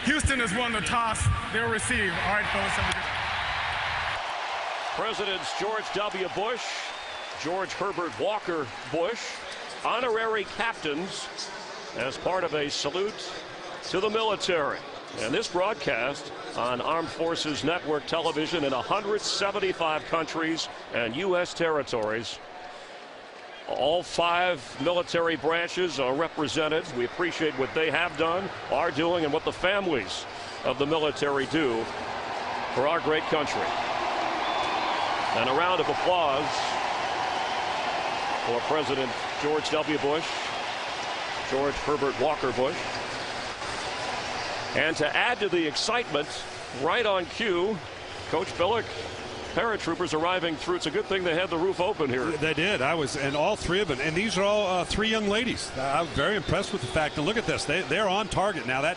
Houston has won the toss. They'll receive. All right, fellas. Presidents George W. Bush, George Herbert Walker Bush, honorary captains as part of a salute to the military. And this broadcast on Armed Forces Network television in 175 countries and U.S. territories. All 5 military branches are represented. We appreciate what they have done, are doing, and what the families of the military do for our great country. And a round of applause for President George W. Bush, George Herbert Walker Bush. And to add to the excitement, right on cue, Coach Billick, paratroopers arriving through. It's a good thing they had the roof open here. They did. And all 3 of them. And these are all 3 young ladies. I was very impressed with the fact. And look at this. They're on target now.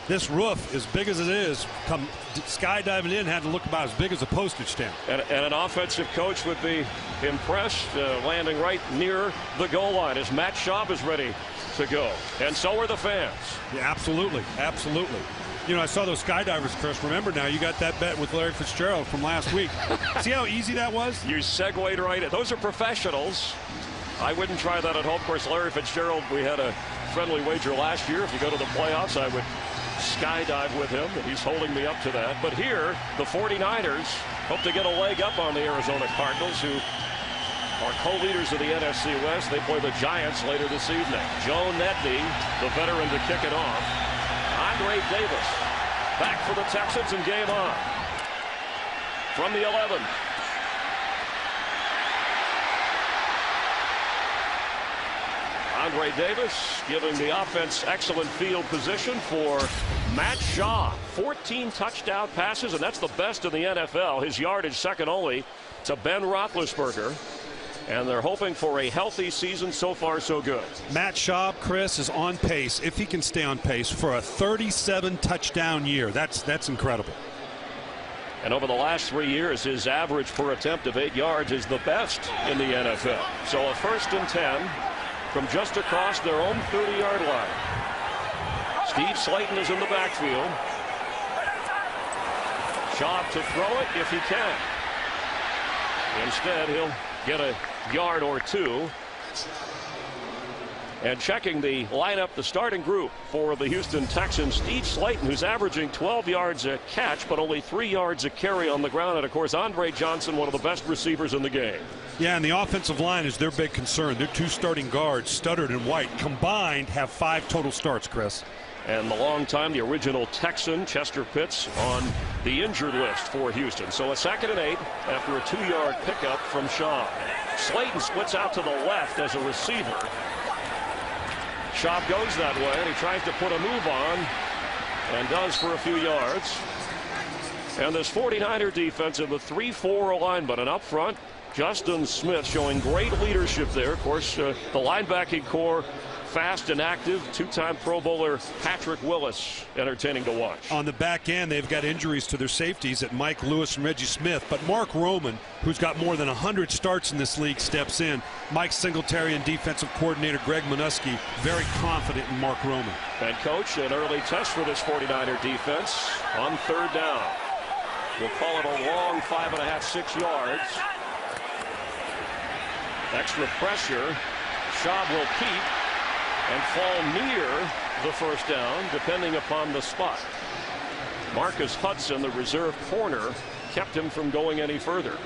This roof, as big as it is, come skydiving in, had to look about as big as a postage stamp. And an offensive coach would be impressed, landing right near the goal line as Matt Schaub is ready to go. And so are the fans. Yeah, absolutely. Absolutely. You know, I saw those skydivers, Chris. Remember now, you got that bet with Larry Fitzgerald from last week. See how easy that was? You segued right in. Those are professionals. I wouldn't try that at home. Of course, Larry Fitzgerald, we had a friendly wager last year. If you go to the playoffs, I would skydive with him, and he's holding me up to that. But here, the 49ers hope to get a leg up on the Arizona Cardinals, who are co-leaders of the NFC West. They play the Giants later this evening. Joe Nedney, the veteran, to kick it off. Andre Davis back for the Texans, and game on. From the 11. Andre Davis giving the offense excellent field position for Matt Schaub. 14 touchdown passes, and that's the best in the NFL. His yardage second only to Ben Roethlisberger. And they're hoping for a healthy season. So far, so good. Matt Schaub, Chris, is on pace, if he can stay on pace, for a 37 touchdown year. That's incredible. And over the last 3 years, his average per attempt of 8 yards is the best in the NFL. So a 1st and 10 from just across their own 30-yard line. Steve Slayton is in the backfield. Schaub to throw it if he can. Instead, he'll get a yard or 2. And checking the lineup, the starting group for the Houston Texans, Steve Slayton, who's averaging 12 yards a catch, but only 3 yards a carry on the ground. And, of course, Andre Johnson, one of the best receivers in the game. Yeah, and the offensive line is their big concern. Their 2 starting guards, Studdard and White, combined have 5 total starts, Chris. And the long time, the original Texan, Chester Pitts, on the injured list for Houston. So a 2nd and 8 after a 2-yard pickup from Schaub. Slayton splits out to the left as a receiver. Schaub goes that way, and he tries to put a move on, and does for a few yards. And this 49er defense in the 3-4 alignment, and up front, Justin Smith showing great leadership there. Of course, the linebacking core, fast and active. 2-time Pro Bowler Patrick Willis, entertaining to watch. On the back end, they've got injuries to their safeties at Mike Lewis and Reggie Smith, but Mark Roman, who's got more than 100 starts in this league, steps in. Mike Singletary and defensive coordinator Greg Minuski very confident in Mark Roman. And coach, an early test for this 49er defense on 3rd down. We'll call it a long 5.5, 6 yards. Extra pressure. Schaub will keep and fall near the 1st down, depending upon the spot. Marcus Hudson, the reserve corner, kept him from going any further.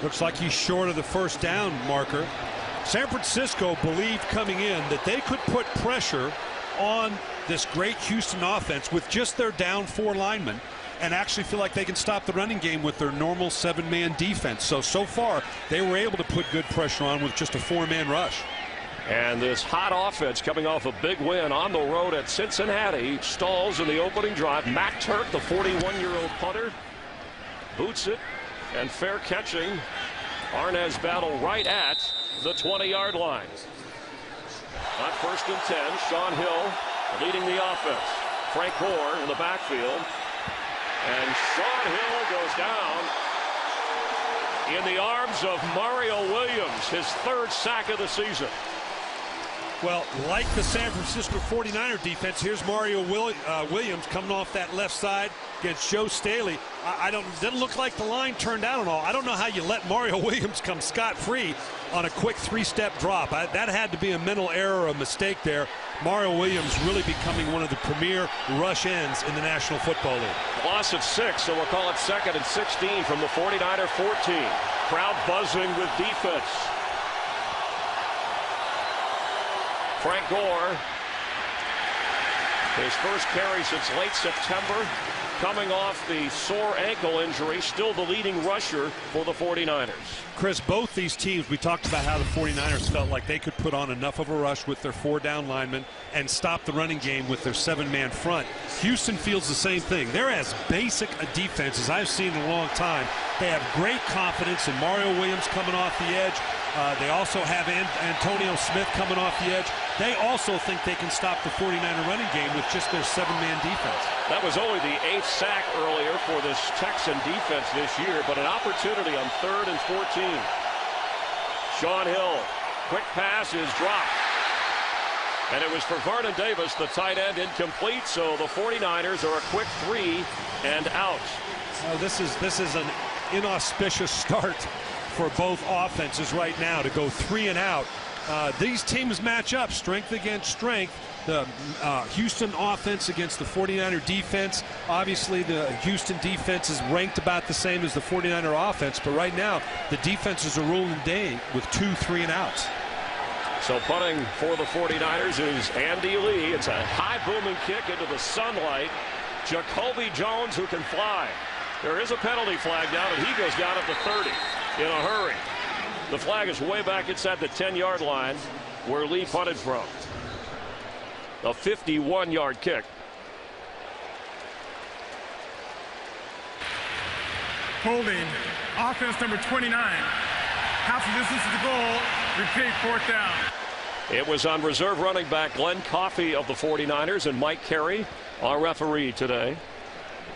Looks like he's short of the 1st down marker. San Francisco believed coming in that they could put pressure on this great Houston offense with just their down 4 linemen, and actually feel like they can stop the running game with their normal 7-man defense. So far, they were able to put good pressure on with just a 4-man rush. And this hot offense coming off a big win on the road at Cincinnati stalls in the opening drive. Matt Turk, the 41-year-old punter, boots it, and fair catching. Arnaz Battle right at the 20-yard line. On 1st and 10, Sean Hill leading the offense. Frank Gore in the backfield. And Sean Hill goes down in the arms of Mario Williams, his 3rd sack of the season. Well, like the San Francisco 49er defense, here's Mario Williams coming off that left side against Joe Staley. Doesn't look like the line turned out at all. I don't know how you let Mario Williams come scot-free on a quick three-step drop. That had to be a mental error, a mistake there. Mario Williams really becoming one of the premier rush ends in the National Football League. Loss at 6, so we'll call it 2nd and 16 from the 49er 14. Crowd buzzing with defense. Frank Gore, his first carry since late September, coming off the sore ankle injury, still the leading rusher for the 49ers. Chris, both these teams, we talked about how the 49ers felt like they could put on enough of a rush with their 4 down linemen and stop the running game with their 7-man front. Houston feels the same thing. They're as basic a defense as I've seen in a long time. They have great confidence in Mario Williams coming off the edge. They also have Antonio Smith coming off the edge. They also think they can stop the 49er running game with just their 7-man defense. That was only the 8th sack earlier for this Texan defense this year, but an opportunity on 3rd and 14. Sean Hill, quick pass is dropped. And it was for Vernon Davis, the tight end, incomplete, so the 49ers are a quick 3 and out. Oh, this is an inauspicious start for both offenses right now to go 3 and out. These teams match up strength against strength. The Houston offense against the 49er defense. Obviously, the Houston defense is ranked about the same as the 49er offense, but right now the defenses are ruling the day with 2 3 and outs. So punting for the 49ers is Andy Lee. It's a high booming kick into the sunlight. Jacoby Jones, who can fly. There is a penalty flag down, and he goes down at the 30 in a hurry. The flag is way back inside the 10-yard line where Lee punted from. A 51-yard kick. Holding, offense number 29. Half the distance to the goal. Repeat, 4th down. It was on reserve running back Glenn Coffey of the 49ers and Mike Carey, our referee today.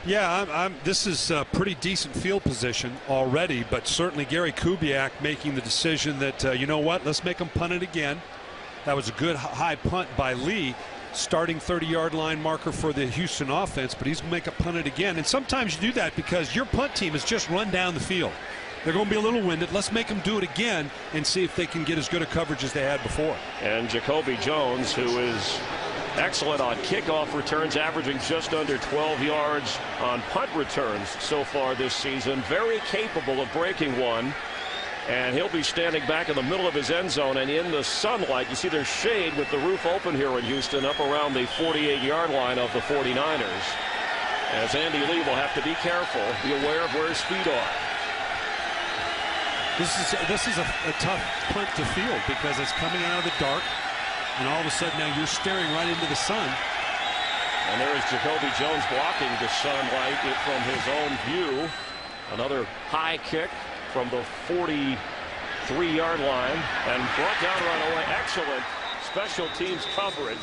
Yeah, this is a pretty decent field position already, but certainly Gary Kubiak making the decision that, you know what, let's make him punt it again. That was a good high punt by Lee, starting 30-yard line marker for the Houston offense, but he's going to make a punt it again. And sometimes you do that because your punt team has just run down the field. They're going to be a little winded. Let's make them do it again and see if they can get as good a coverage as they had before. And Jacoby Jones, who is excellent on kickoff returns, averaging just under 12 yards on punt returns so far this season. Very capable of breaking one. And he'll be standing back in the middle of his end zone and in the sunlight. You see there's shade with the roof open here in Houston up around the 48-yard line of the 49ers. As Andy Lee will have to be careful, be aware of where his feet are. This is a tough punt to field because it's coming out of the dark, and all of a sudden now you're staring right into the sun. And there is Jacoby Jones blocking the sunlight from his own view. Another high kick from the 43-yard line and brought down right away. Excellent special teams coverage.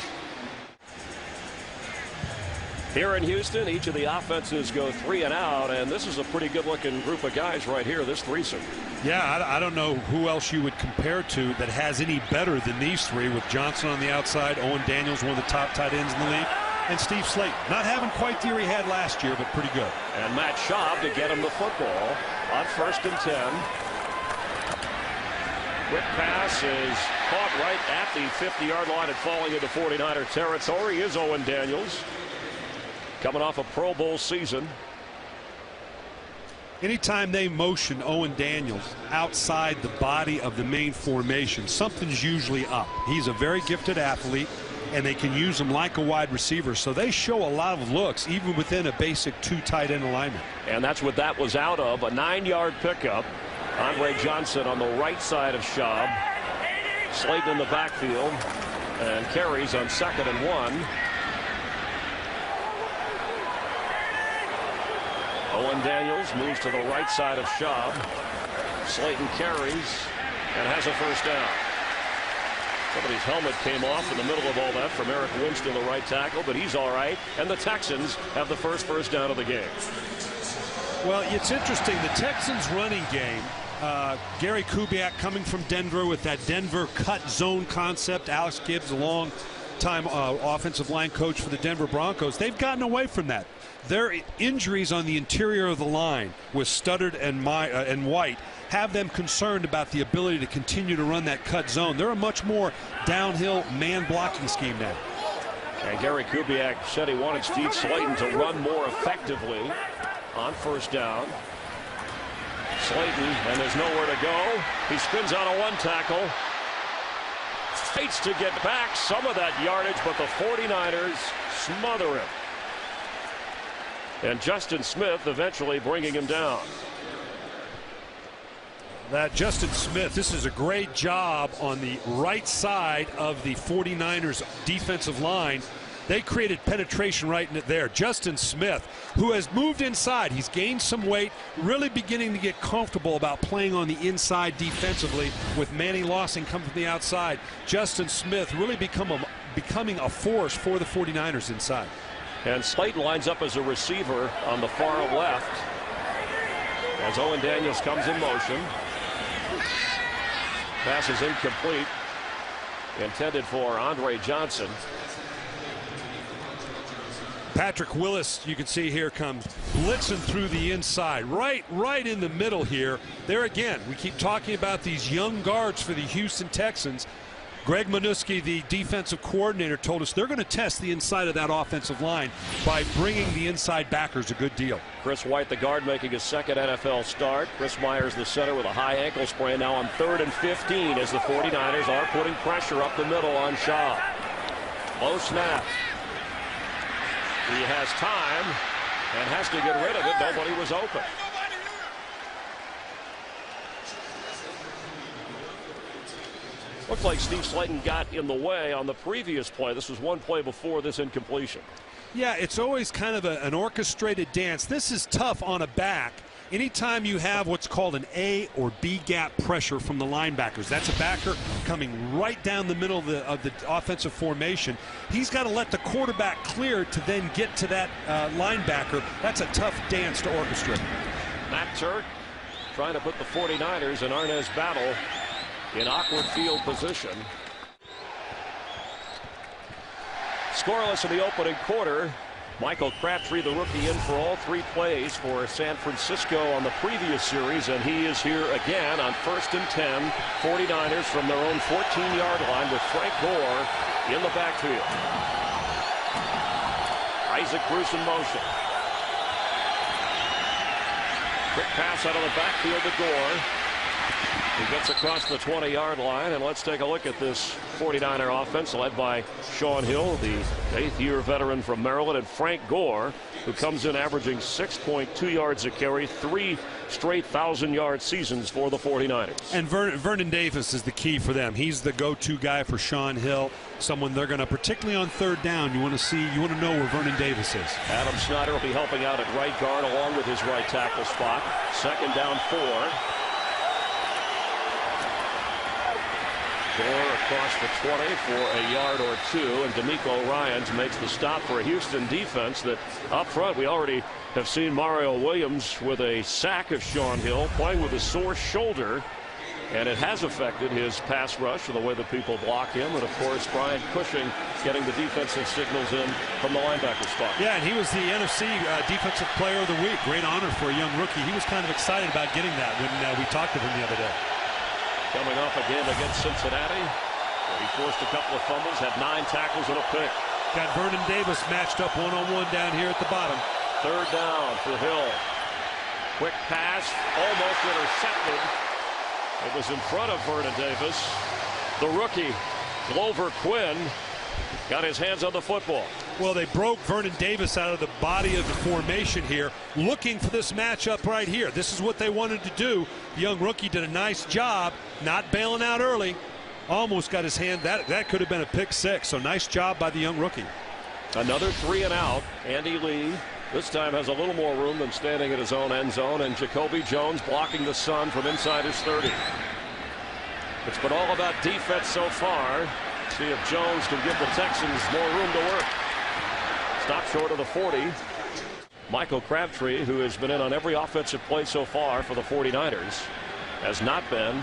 Here in Houston, each of the offenses go 3 and out, and this is a pretty good-looking group of guys right here, this threesome. Yeah, I don't know who else you would compare to that has any better than these three, with Johnson on the outside, Owen Daniels, one of the top tight ends in the league, and Steve Slayton. Not having quite the year he had last year, but pretty good. And Matt Schaub to get him the football on 1st and 10. Quick pass is caught right at the 50-yard line and falling into 49er territory is Owen Daniels. Coming off a Pro Bowl season. Anytime they motion Owen Daniels outside the body of the main formation, something's usually up. He's a very gifted athlete, and they can use him like a wide receiver. So they show a lot of looks, even within a basic 2 tight end alignment. And that's what that was out of. A 9-yard pickup. Andre Johnson on the right side of Schaub. Slayton in the backfield. And carries on 2nd and 1. Owen Daniels moves to the right side of Schaub. Slayton carries and has a first down. Somebody's helmet came off in the middle of all that from Eric Winston, the right tackle, but he's all right. And the Texans have the first down of the game. Well, it's interesting. The Texans running game Gary Kubiak coming from Denver with that Denver cut zone concept. Alex Gibbs, a long-time offensive line coach for the Denver Broncos. They've gotten away from that. Their injuries on the interior of the line with Studdard and White have them concerned about the ability to continue to run that cut zone. They're a much more downhill man blocking scheme now. And Gary Kubiak said he wanted Steve Slayton to run more effectively on first down. Slayton, and there's nowhere to go. He spins out of one tackle. Fights to get back some of that yardage, but the 49ers smother him. And Justin Smith eventually bringing him down. That Justin Smith, this is a great job on the right side of the 49ers defensive line. They created penetration right in it there. Justin Smith, who has moved inside, he's gained some weight, really beginning to get comfortable about playing on the inside defensively with Manny Lawson coming from the outside. Justin Smith really becoming a force for the 49ers inside. And Slayton lines up as a receiver on the far left as Owen Daniels comes in motion. Pass is incomplete. Intended for Andre Johnson. Patrick Willis, you can see here, comes blitzing through the inside, right in the middle here. There again, we keep talking about these young guards for the Houston Texans. Greg Minuski, the defensive coordinator, told us they're going to test the inside of that offensive line by bringing the inside backers a good deal. Chris White, the guard, making his second NFL start. Chris Myers, the center, with a high ankle sprain, now on 3rd and 15 as the 49ers are putting pressure up the middle on Shaw. Low snap. He has time and has to get rid of it. Nobody was open. Looks like Steve Slayton got in the way on the previous play. This was one play before this incompletion. Yeah, it's always kind of an orchestrated dance. This is tough on a back. Anytime you have what's called an A or B gap pressure from the linebackers, that's a backer coming right down the middle of the offensive formation. He's got to let the quarterback clear to then get to that linebacker. That's a tough dance to orchestrate. Matt Turk trying to put the 49ers in Arnaz battle in awkward field position. Scoreless in the opening quarter. Michael Crabtree, the rookie, in for all 3 plays for San Francisco on the previous series, and he is here again on 1st and 10. 49ers from their own 14-yard line with Frank Gore in the backfield. Isaac Bruce in motion. Quick pass out of the backfield to Gore. He gets across the 20-yard line, and let's take a look at this 49er offense led by Sean Hill, the 8th-year veteran from Maryland, and Frank Gore, who comes in averaging 6.2 yards a carry, 3 straight 1,000-yard seasons for the 49ers. And Vernon Davis is the key for them. He's the go-to guy for Sean Hill, someone they're going to, particularly on 3rd down, you want to know where Vernon Davis is. Adam Snyder will be helping out at right guard along with his right tackle spot. 2nd down 4. Gore across the 20 for a yard or 2, and D'Amico Ryans makes the stop for a Houston defense that up front we already have seen Mario Williams with a sack of Sean Hill, playing with a sore shoulder, and it has affected his pass rush and the way that people block him. And of course Brian Cushing getting the defensive signals in from the linebacker spot. Yeah, and he was the NFC Defensive Player of the Week. Great honor for a young rookie. He was kind of excited about getting that when we talked to him the other day. Coming off a game against Cincinnati, where he forced a couple of fumbles, had 9 tackles and a pick. Got Vernon Davis matched up one-on-one down here at the bottom. 3rd down for Hill. Quick pass, almost intercepted. It was in front of Vernon Davis. The rookie, Glover Quinn, got his hands on the football. Well, they broke Vernon Davis out of the body of the formation here, looking for this matchup right here. This is what they wanted to do. The young rookie did a nice job, not bailing out early. Almost got his hand. That could have been a pick 6. So nice job by the young rookie. Another 3 and out. Andy Lee this time has a little more room than standing at his own end zone, and Jacoby Jones blocking the sun from inside his 30. It's been all about defense so far. See if Jones can give the Texans more room to work. Stop short of the 40. Michael Crabtree, who has been in on every offensive play so far for the 49ers. has not been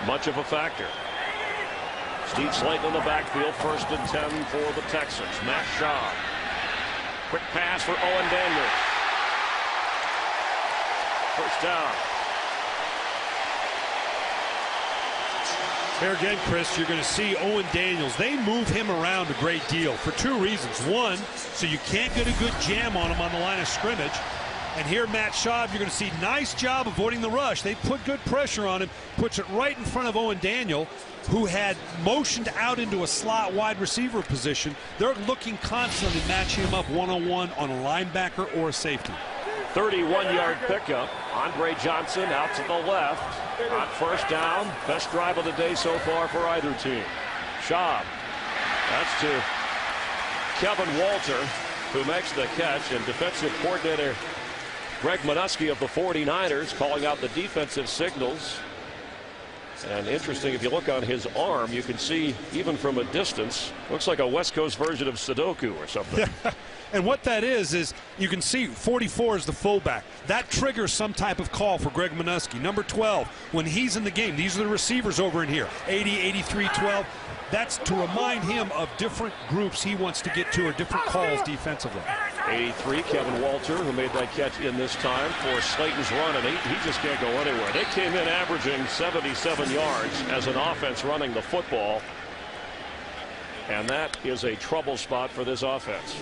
much of a factor. Steve Slayton in the backfield, 1st and 10 for the Texans. Matt Schaub. Quick pass for Owen Daniels. First down. Here again, Chris, you're going to see Owen Daniels. They move him around a great deal for 2 reasons. One, so you can't get a good jam on him on the line of scrimmage. And here, Matt Schaub, you're going to see nice job avoiding the rush. They put good pressure on him, puts it right in front of Owen Daniel, who had motioned out into a slot wide receiver position. They're looking constantly to match him up one-on-one on a linebacker or a safety. 31-yard pickup. Andre Johnson out to the left on 1st down. Best drive of the day so far for either team. Schaub. That's to Kevin Walter, who makes the catch, and defensive coordinator Greg Minuski of the 49ers calling out the defensive signals. And interesting, if you look on his arm, you can see even from a distance, looks like a West Coast version of Sudoku or something. And what that is you can see 44 is the fullback. That triggers some type of call for Greg Minuski. Number 12, when he's in the game, these are the receivers over in here, 80, 83, 12. That's to remind him of different groups he wants to get to or different calls defensively. 83, Kevin Walter, who made that catch in this time for Slayton's run, and he just can't go anywhere. They came in averaging 77 yards as an offense running the football, and that is a trouble spot for this offense.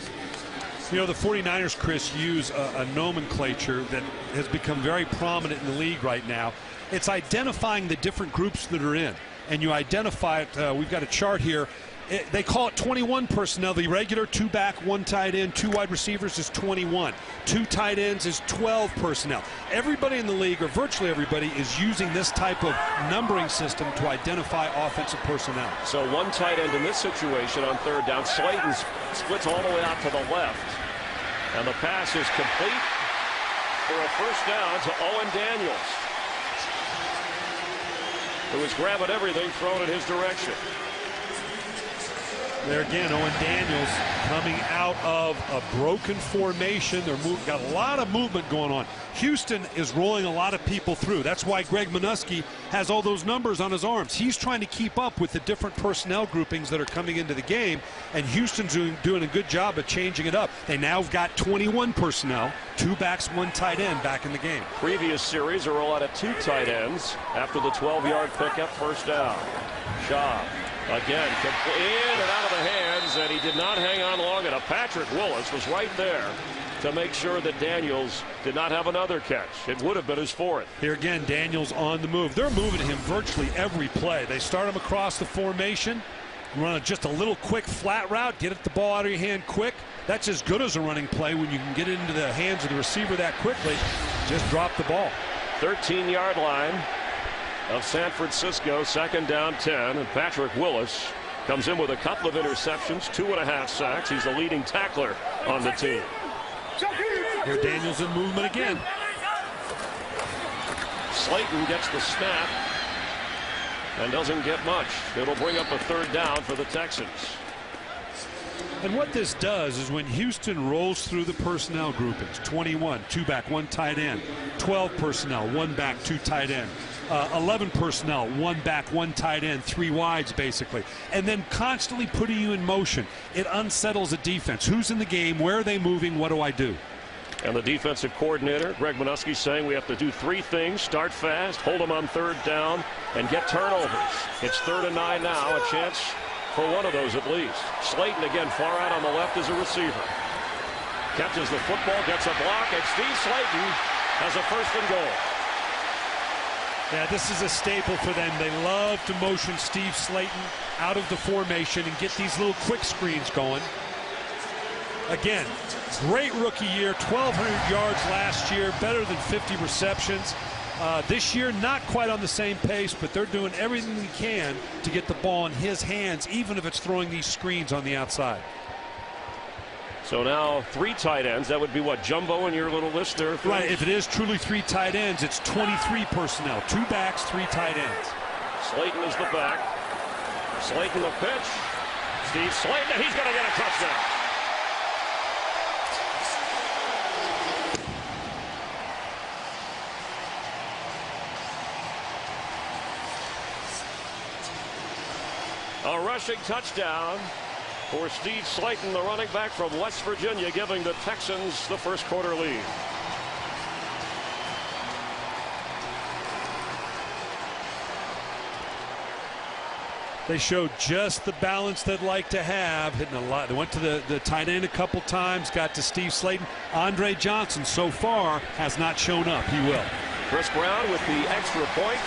You know, the 49ers, Chris, use a nomenclature that has become very prominent in the league right now. It's identifying the different groups that are in, and you identify it. We've got a chart here. They call it 21 personnel. The regular 2 back, 1 tight end, 2 wide receivers is 21. 2 tight ends is 12 personnel. Everybody in the league, or virtually everybody, is using this type of numbering system to identify offensive personnel. So 1 tight end in this situation on 3rd down. Slayton splits all the way out to the left. And the pass is complete for a 1st down to Owen Daniels, who was grabbing everything thrown in his direction. There again, Owen Daniels coming out of a broken formation. They're got a lot of movement going on. Houston is rolling a lot of people through. That's why Greg Minuski has all those numbers on his arms. He's trying to keep up with the different personnel groupings that are coming into the game, and Houston's doing a good job of changing it up. They now have got 21 personnel, 2 backs, 1 tight end back in the game. Previous series, a roll out of 2 tight ends after the 12-yard pickup, 1st down. Schaub. Again, in and out of the hands, and he did not hang on long enough. Patrick Willis was right there to make sure that Daniels did not have another catch. It would have been his 4th. Here again, Daniels on the move. They're moving him virtually every play. They start him across the formation, run just a little quick flat route, get the ball out of your hand quick. That's as good as a running play when you can get it into the hands of the receiver that quickly. Just drop the ball. 13-yard line of San Francisco, 2nd down 10, and Patrick Willis comes in with a couple of interceptions, 2.5 sacks. He's the leading tackler on the team. Here Daniels in movement again. Slayton gets the snap and doesn't get much. It'll bring up a 3rd down for the Texans. And what this does is when Houston rolls through the personnel groupings, 21, 2 back, 1 tight end, 12 personnel, 1 back, 2 tight end, 11 personnel, 1 back, 1 tight end, 3 wides basically, and then constantly putting you in motion. It unsettles a defense. Who's in the game? Where are they moving? What do I do? And the defensive coordinator, Greg Minuski, saying we have to do 3 things. Start fast, hold them on 3rd down, and get turnovers. It's 3rd and 9 now, a chance for one of those at least. Slayton again far out on the left as a receiver. Catches the football, gets a block, and Steve Slayton has a 1st and goal. Yeah, this is a staple for them. They love to motion Steve Slayton out of the formation and get these little quick screens going. Again, great rookie year, 1,200 yards last year, better than 50 receptions. This year, not quite on the same pace, but they're doing everything they can to get the ball in his hands, even if it's throwing these screens on the outside. So now 3 tight ends. That would be what, jumbo in your little list there? Right. If it is truly 3 tight ends, it's 23 personnel. 2 backs, 3 tight ends. Slayton is the back. Slayton the pitch. Steve Slayton, and he's going to get a touchdown. A rushing touchdown for Steve Slayton, the running back from West Virginia, giving the Texans the first quarter lead. They showed just the balance they'd like to have, hitting a lot. They went to the tight end a couple times, got to Steve Slayton. Andre Johnson so far has not shown up. He will. Chris Brown with the extra point.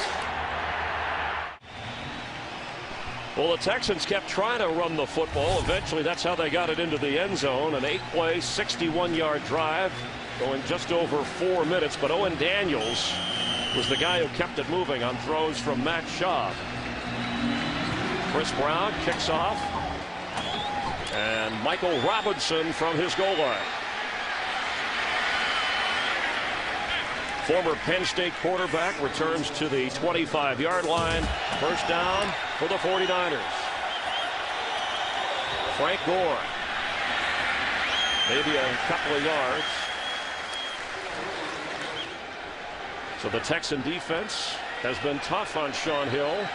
Well, the Texans kept trying to run the football. Eventually, that's how they got it into the end zone. An 8-play, 61-yard drive going just over 4 minutes. But Owen Daniels was the guy who kept it moving on throws from Matt Schaub. Chris Brown kicks off. And Michael Robinson from his goal line. Former Penn State quarterback returns to the 25-yard line. First down for the 49ers. Frank Gore. Maybe a couple of yards. So the Texan defense has been tough on Sean Hill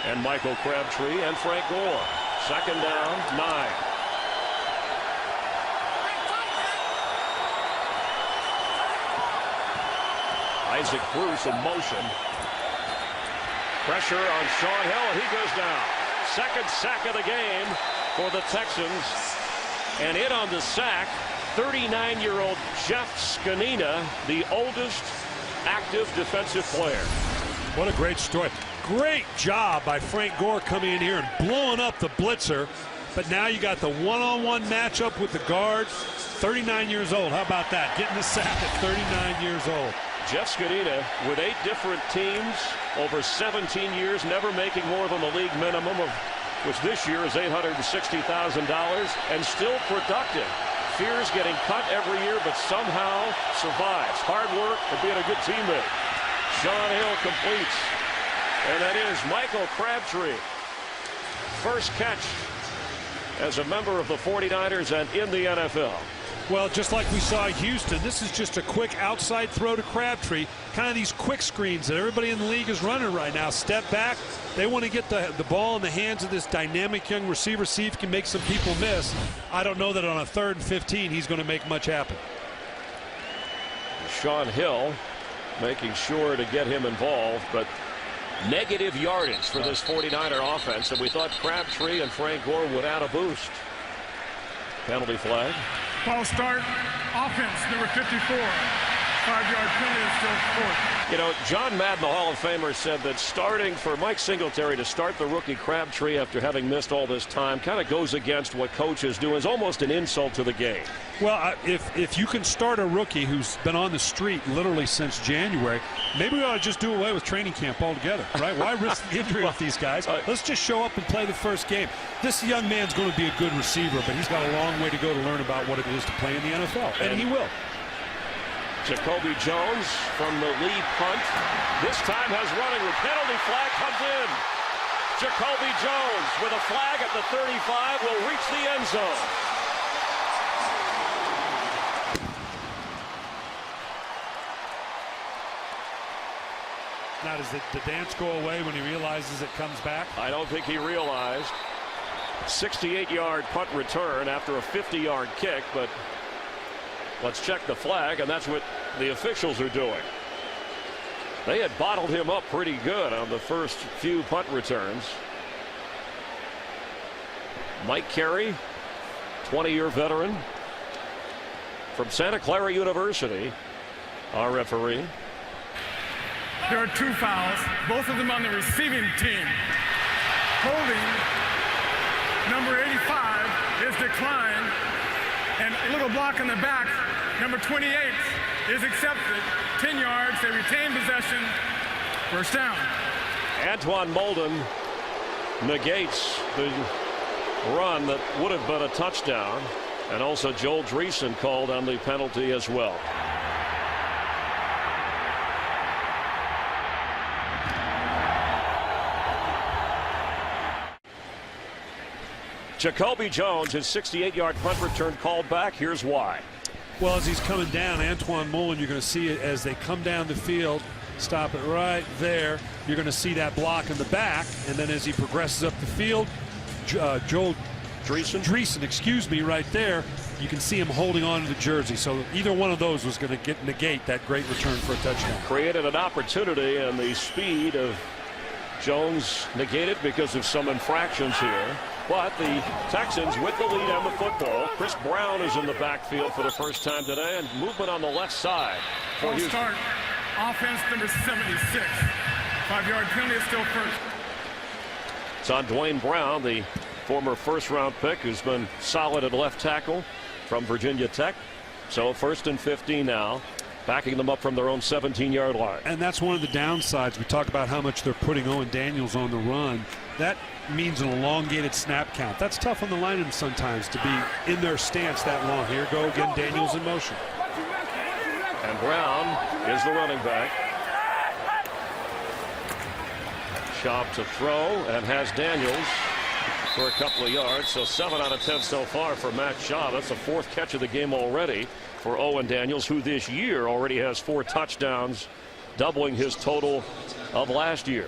and Michael Crabtree and Frank Gore. Second down, 9. Isaac Bruce in motion. Pressure on Sean Hill, and he goes down. Second sack of the game for the Texans. And in on the sack, 39-year-old Jeff Skanina, the oldest active defensive player. What a great story. Great job by Frank Gore coming in here and blowing up the blitzer. But now you got the one-on-one matchup with the guard. 39 years old. How about that? Getting the sack at 39 years old. Jeff Skanina with 8 different teams over 17 years, never making more than the league minimum, of which this year is $860,000, and still productive. Fears getting cut every year, but somehow survives. Hard work and being a good teammate. Sean Hill completes. And that is Michael Crabtree. First catch as a member of the 49ers and in the NFL. Well, just like we saw Houston, this is just a quick outside throw to Crabtree. Kind of these quick screens that everybody in the league is running right now. Step back. They want to get the ball in the hands of this dynamic young receiver, see if he can make some people miss. I don't know that on a 3rd and 15 he's going to make much happen. Sean Hill making sure to get him involved, but negative yardage for this 49er offense, and we thought Crabtree and Frank Gore would add a boost. Penalty flag. False start. Offense, number 54. 5-yard penalty is still fourth. You know, John Madden, the Hall of Famer, said that starting for Mike Singletary to start the rookie Crabtree after having missed all this time kind of goes against what coaches do. It's almost an insult to the game. Well, if you can start a rookie who's been on the street literally since January, maybe we ought to just do away with training camp altogether, right? Why risk the injury with these guys? Let's just show up and play the first game. This young man's going to be a good receiver, but he's got a long way to go to learn about what it is to play in the NFL, and he will. Jacoby Jones from the lead punt. This time has running. The penalty flag comes in. Jacoby Jones with a flag at the 35 will reach the end zone. Now, does the dance go away when he realizes it comes back? I don't think he realized. 68-yard punt return after a 50-yard kick, but let's check the flag, and that's what the officials are doing. They had bottled him up pretty good on the first few punt returns. Mike Carey, 20-year veteran from Santa Clara University, our referee. There are 2 fouls, both of them on the receiving team. Holding number 85 is declined, and a little block in the back, number 28 is accepted. 10 yards, they retain possession. First down. Antoine Molden negates the run that would have been a touchdown, and also Joel Dreesen called on the penalty as well. Jacoby Jones, his 68-yard punt return called back. Here's why. Well, as he's coming down, Antoine Mullen, you're going to see it as they come down the field. Stop it right there. You're going to see that block in the back, and then as he progresses up the field, Joel Dreesen, excuse me, right there. You can see him holding on to the jersey. So either one of those was going to negate that great return for a touchdown. Created an opportunity, and the speed of Jones negated because of some infractions here. But the Texans with the lead on the football. Chris Brown is in the backfield for the first time today, and movement on the left side. Full start. Offense number 76. 5-yard penalty is still first. It's on Dwayne Brown, the former first-round pick who's been solid at left tackle from Virginia Tech. So 1st and 15 now, backing them up from their own 17-yard line. And that's one of the downsides. We talk about how much they're putting Owen Daniels on the run. That means an elongated snap count. That's tough on the linemen sometimes to be in their stance that long. Here go again, Daniels in motion. And Brown is the running back. Schaub to throw, and has Daniels for a couple of yards. So 7 out of 10 so far for Matt Schaub. That's the 4th catch of the game already for Owen Daniels, who this year already has 4 touchdowns, doubling his total of last year.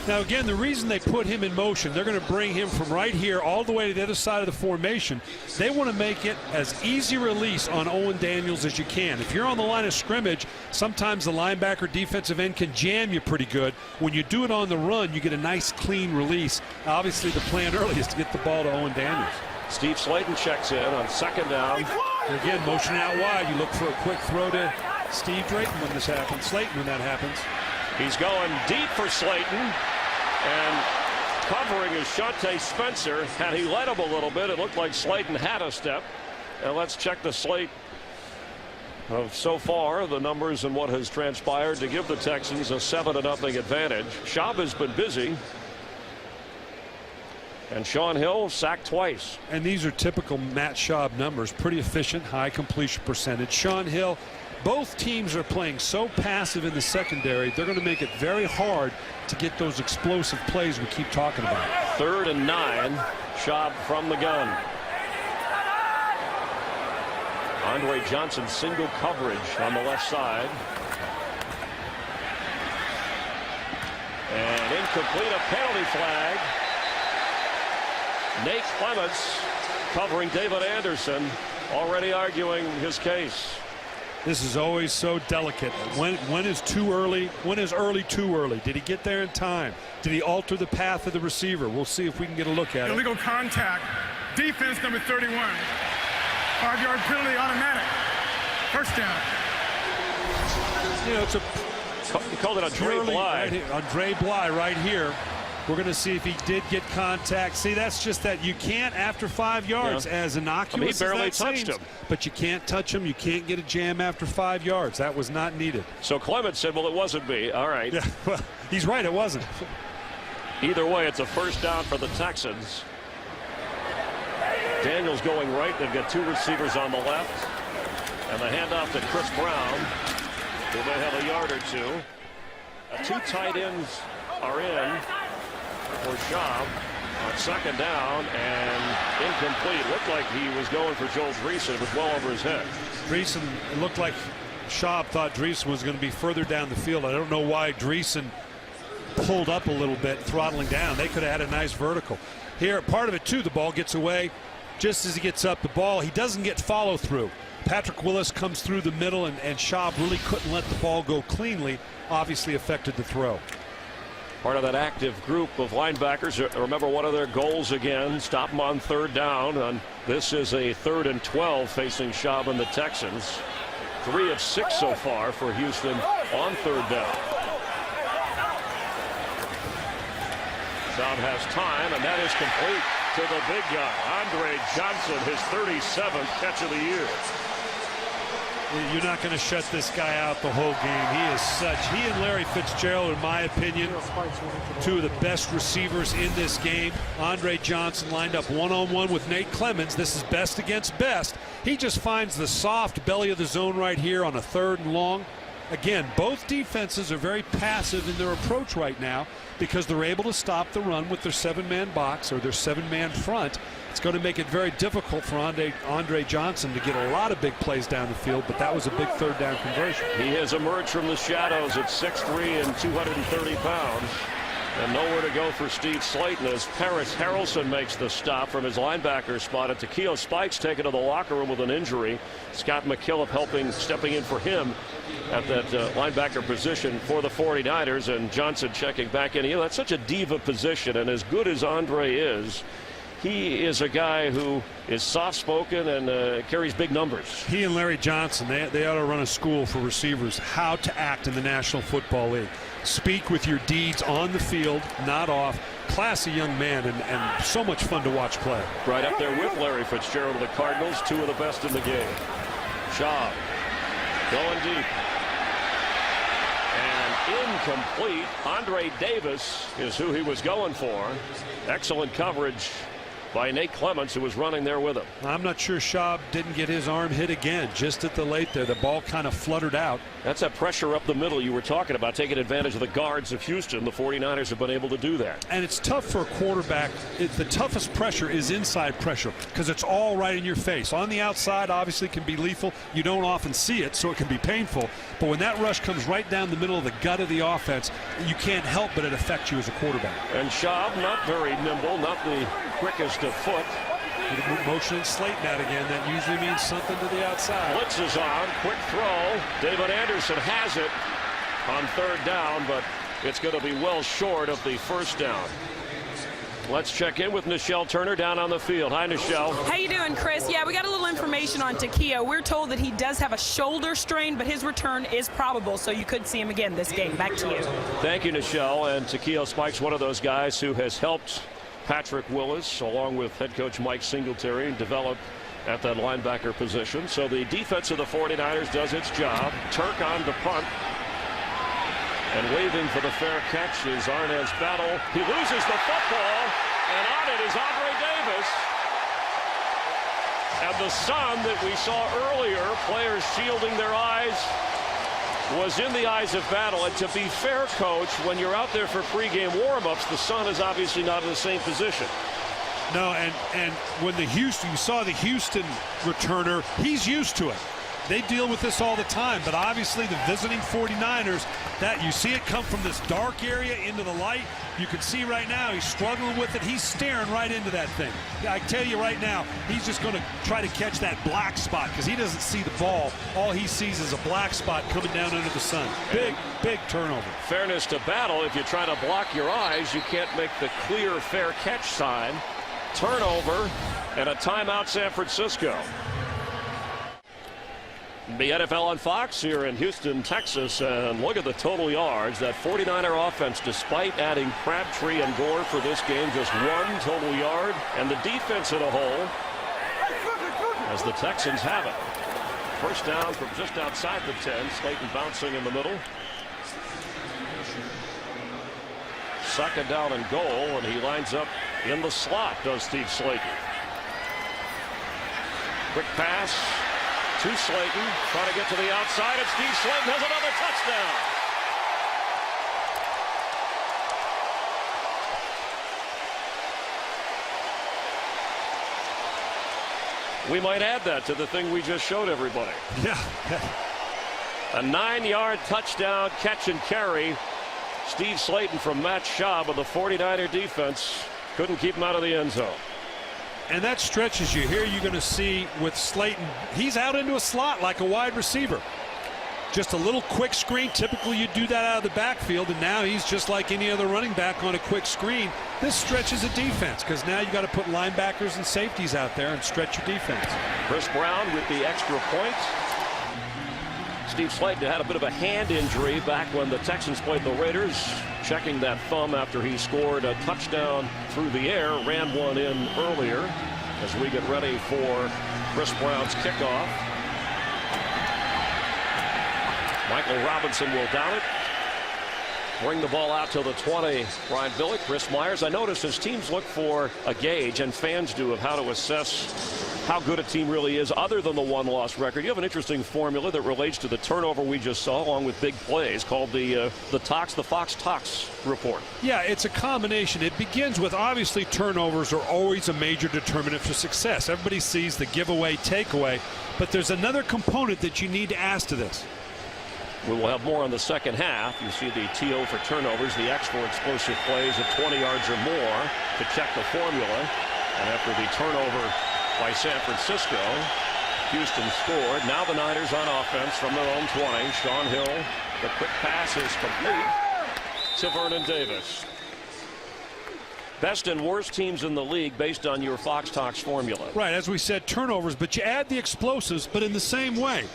Now again, the reason they put him in motion, they're going to bring him from right here all the way to the other side of the formation. They want to make it as easy release on Owen Daniels as you can. If you're on the line of scrimmage, sometimes the linebacker defensive end can jam you pretty good. When you do it on the run, you get a nice clean release. Obviously the plan early is to get the ball to Owen Daniels. Steve Slayton checks in on 2nd down. And again, motioning out wide. You look for a quick throw to Steve Drayton when this happens. Slayton when that happens. He's going deep for Slayton. And covering is Shante Spencer. Had he led him a little bit, it looked like Slayton had a step. And let's check the slate of so far, the numbers and what has transpired to give the Texans a 7-0 advantage. Schaub has been busy. And Shaun Hill sacked twice. And these are typical Matt Schaub numbers. Pretty efficient, high completion percentage. Shaun Hill, both teams are playing so passive in the secondary, they're going to make it very hard to get those explosive plays we keep talking about. 3rd and 9. Schaub from the gun. Andre Johnson single coverage on the left side. And incomplete, a penalty flag. Nate Clements covering David Anderson, already arguing his case. This is always so delicate. When is too early? When is early too early? Did he get there in time? Did he alter the path of the receiver? We'll see if we can get a look at it. Illegal contact. Defense number 31. 5-yard penalty automatic. First down. You know, it's a He called it a Dre Bly. Right, Andre Bly right here. We're going to see if he did get contact. See, that's just that you can't after 5 yards, as innocuous he barely as that touched seems, him. But you can't touch him. You can't get a jam after 5 yards. That was not needed. So Clements said, well, it wasn't me. All right. Yeah, well, he's right. It wasn't. Either way, it's a first down for the Texans. Daniels going right. They've got 2 receivers on the left. And the handoff to Chris Brown, who may have a yard or 2. 2 tight ends are in for Schaub on 2nd down, and incomplete. Looked like he was going for Joel Dreesen. It was well over his head. Dreesen, it looked like Schaub thought Dreesen was going to be further down the field. I don't know why Dreesen pulled up a little bit, throttling down. They could have had a nice vertical. Here, part of it too, the ball gets away just as he gets up the ball. He doesn't get follow through. Patrick Willis comes through the middle, and Schaub really couldn't let the ball go cleanly. Obviously affected the throw. Part of that active group of linebackers. Remember, one of their goals again, stop them on 3rd down. And this is a 3rd and 12 facing Schaub and the Texans. 3 of 6 so far for Houston on 3rd down. Schaub has time, and that is complete to the big guy, Andre Johnson, his 37th catch of the year. You're not going to shut this guy out the whole game. He is such. He and Larry Fitzgerald, in my opinion, 2 of the best receivers in this game. Andre Johnson lined up one-on-one with Nate Clements. This is best against best. He just finds the soft belly of the zone right here on a 3rd and long. Again, both defenses are very passive in their approach right now because they're able to stop the run with their 7-man box or their 7-man front. It's going to make it very difficult for Andre Johnson to get a lot of big plays down the field, but that was a big 3rd down conversion. He has emerged from the shadows at 6'3" and 230 pounds. And nowhere to go for Steve Slayton as Paris Harrelson makes the stop from his linebacker spot. And Takeo Spikes taken to the locker room with an injury. Scott McKillop stepping in for him at that linebacker position for the 49ers. And Johnson checking back in. You know, that's such a diva position. And as good as Andre is, he is a guy who is soft-spoken and carries big numbers. He and Larry Johnson, they ought to run a school for receivers, how to act in the National Football League. Speak with your deeds on the field, not off. Classy young man and so much fun to watch play. Right up there with Larry Fitzgerald of the Cardinals, two of the best in the game. Shaw going deep. And incomplete. Andre Davis is who he was going for. Excellent coverage by Nate Clements, who was running there with him. I'm not sure Schaub didn't get his arm hit again just at the late there. The ball kind of fluttered out. That's that pressure up the middle you were talking about, taking advantage of the guards of Houston. The 49ers have been able to do that. And it's tough for a quarterback. The toughest pressure is inside pressure because it's all right in your face. On the outside, obviously, can be lethal. You don't often see it, so it can be painful. But when that rush comes right down the middle of the gut of the offense, you can't help but it affects you as a quarterback. And Schaub, not very nimble, not the quickest of foot. Motioning Slayton out again. That usually means something to the outside. Blitz is on. Quick throw. David Anderson has it on third down, but it's going to be well short of the first down. Let's check in with Nichelle Turner down on the field. Hi, Nichelle. How you doing, Chris? Yeah, we got a little information on Takeo. We're told that he does have a shoulder strain, but his return is probable, so you could see him again this game. Back to you. Thank you, Nichelle. And Takeo Spikes, one of those guys who has helped Patrick Willis, along with head coach Mike Singletary, develop at that linebacker position. So the defense of the 49ers does its job. Turk on the punt. And waving for the fair catch is Arnaz Battle. He loses the football, and on it is Andre Davis. And the sun that we saw earlier, players shielding their eyes, was in the eyes of Battle. And to be fair, Coach, when you're out there for pregame warm-ups, the sun is obviously not in the same position. No, and when you saw the Houston returner, he's used to it. They deal with this all the time, but obviously the visiting 49ers, that you see it come from this dark area into the light. You can see right now he's struggling with it. He's staring right into that thing. I tell you right now, he's just going to try to catch that black spot because he doesn't see the ball. All he sees is a black spot coming down under the sun. Big turnover. Fairness to Battle, if you try to block your eyes, you can't make the clear fair catch sign. Turnover and a timeout, San Francisco. The NFL on Fox here in Houston, Texas, and look at the total yards. That 49er offense, despite adding Crabtree and Gore for this game, just one total yard. And the defense in a whole, as the Texans have it. First down from just outside the 10. Slayton bouncing in the middle. Second down and goal, and he lines up in the slot, does Steve Slayton. Quick pass to Slayton, trying to get to the outside, and Steve Slayton has another touchdown. We might add that to the thing we just showed everybody. Yeah. A 9-yard touchdown catch and carry. Steve Slayton from Matt Schaub of the 49er defense couldn't keep him out of the end zone. And that stretches you. Here you're going to see with Slayton, he's out into a slot like a wide receiver. Just a little quick screen. Typically you do that out of the backfield, and now he's just like any other running back on a quick screen. This stretches a defense because now you got to put linebackers and safeties out there and stretch your defense. Chris Brown with the extra point. Steve Slayton had a bit of a hand injury back when the Texans played the Raiders. Checking that thumb after he scored a touchdown through the air. Ran one in earlier as we get ready for Chris Brown's kickoff. Michael Robinson will down it. Bring the ball out to the 20. Brian Billick, Chris Myers. I noticed as teams look for a gauge, and fans do, of how to assess how good a team really is other than the one-loss record. You have an interesting formula that relates to the turnover we just saw along with big plays called the Fox Tox report. Yeah, it's a combination. It begins with, obviously, turnovers are always a major determinant for success. Everybody sees the giveaway, takeaway, but there's another component that you need to add to this. We will have more in the second half. You see the TO for turnovers, the X for explosive plays at 20 yards or more to check the formula. And after the turnover by San Francisco, Houston scored. Now the Niners on offense from their own 20. Sean Hill, the quick pass is complete to Vernon Davis. Best and worst teams in the league based on your Fox Talks formula. Right, as we said, turnovers, but you add the explosives, but in the same way.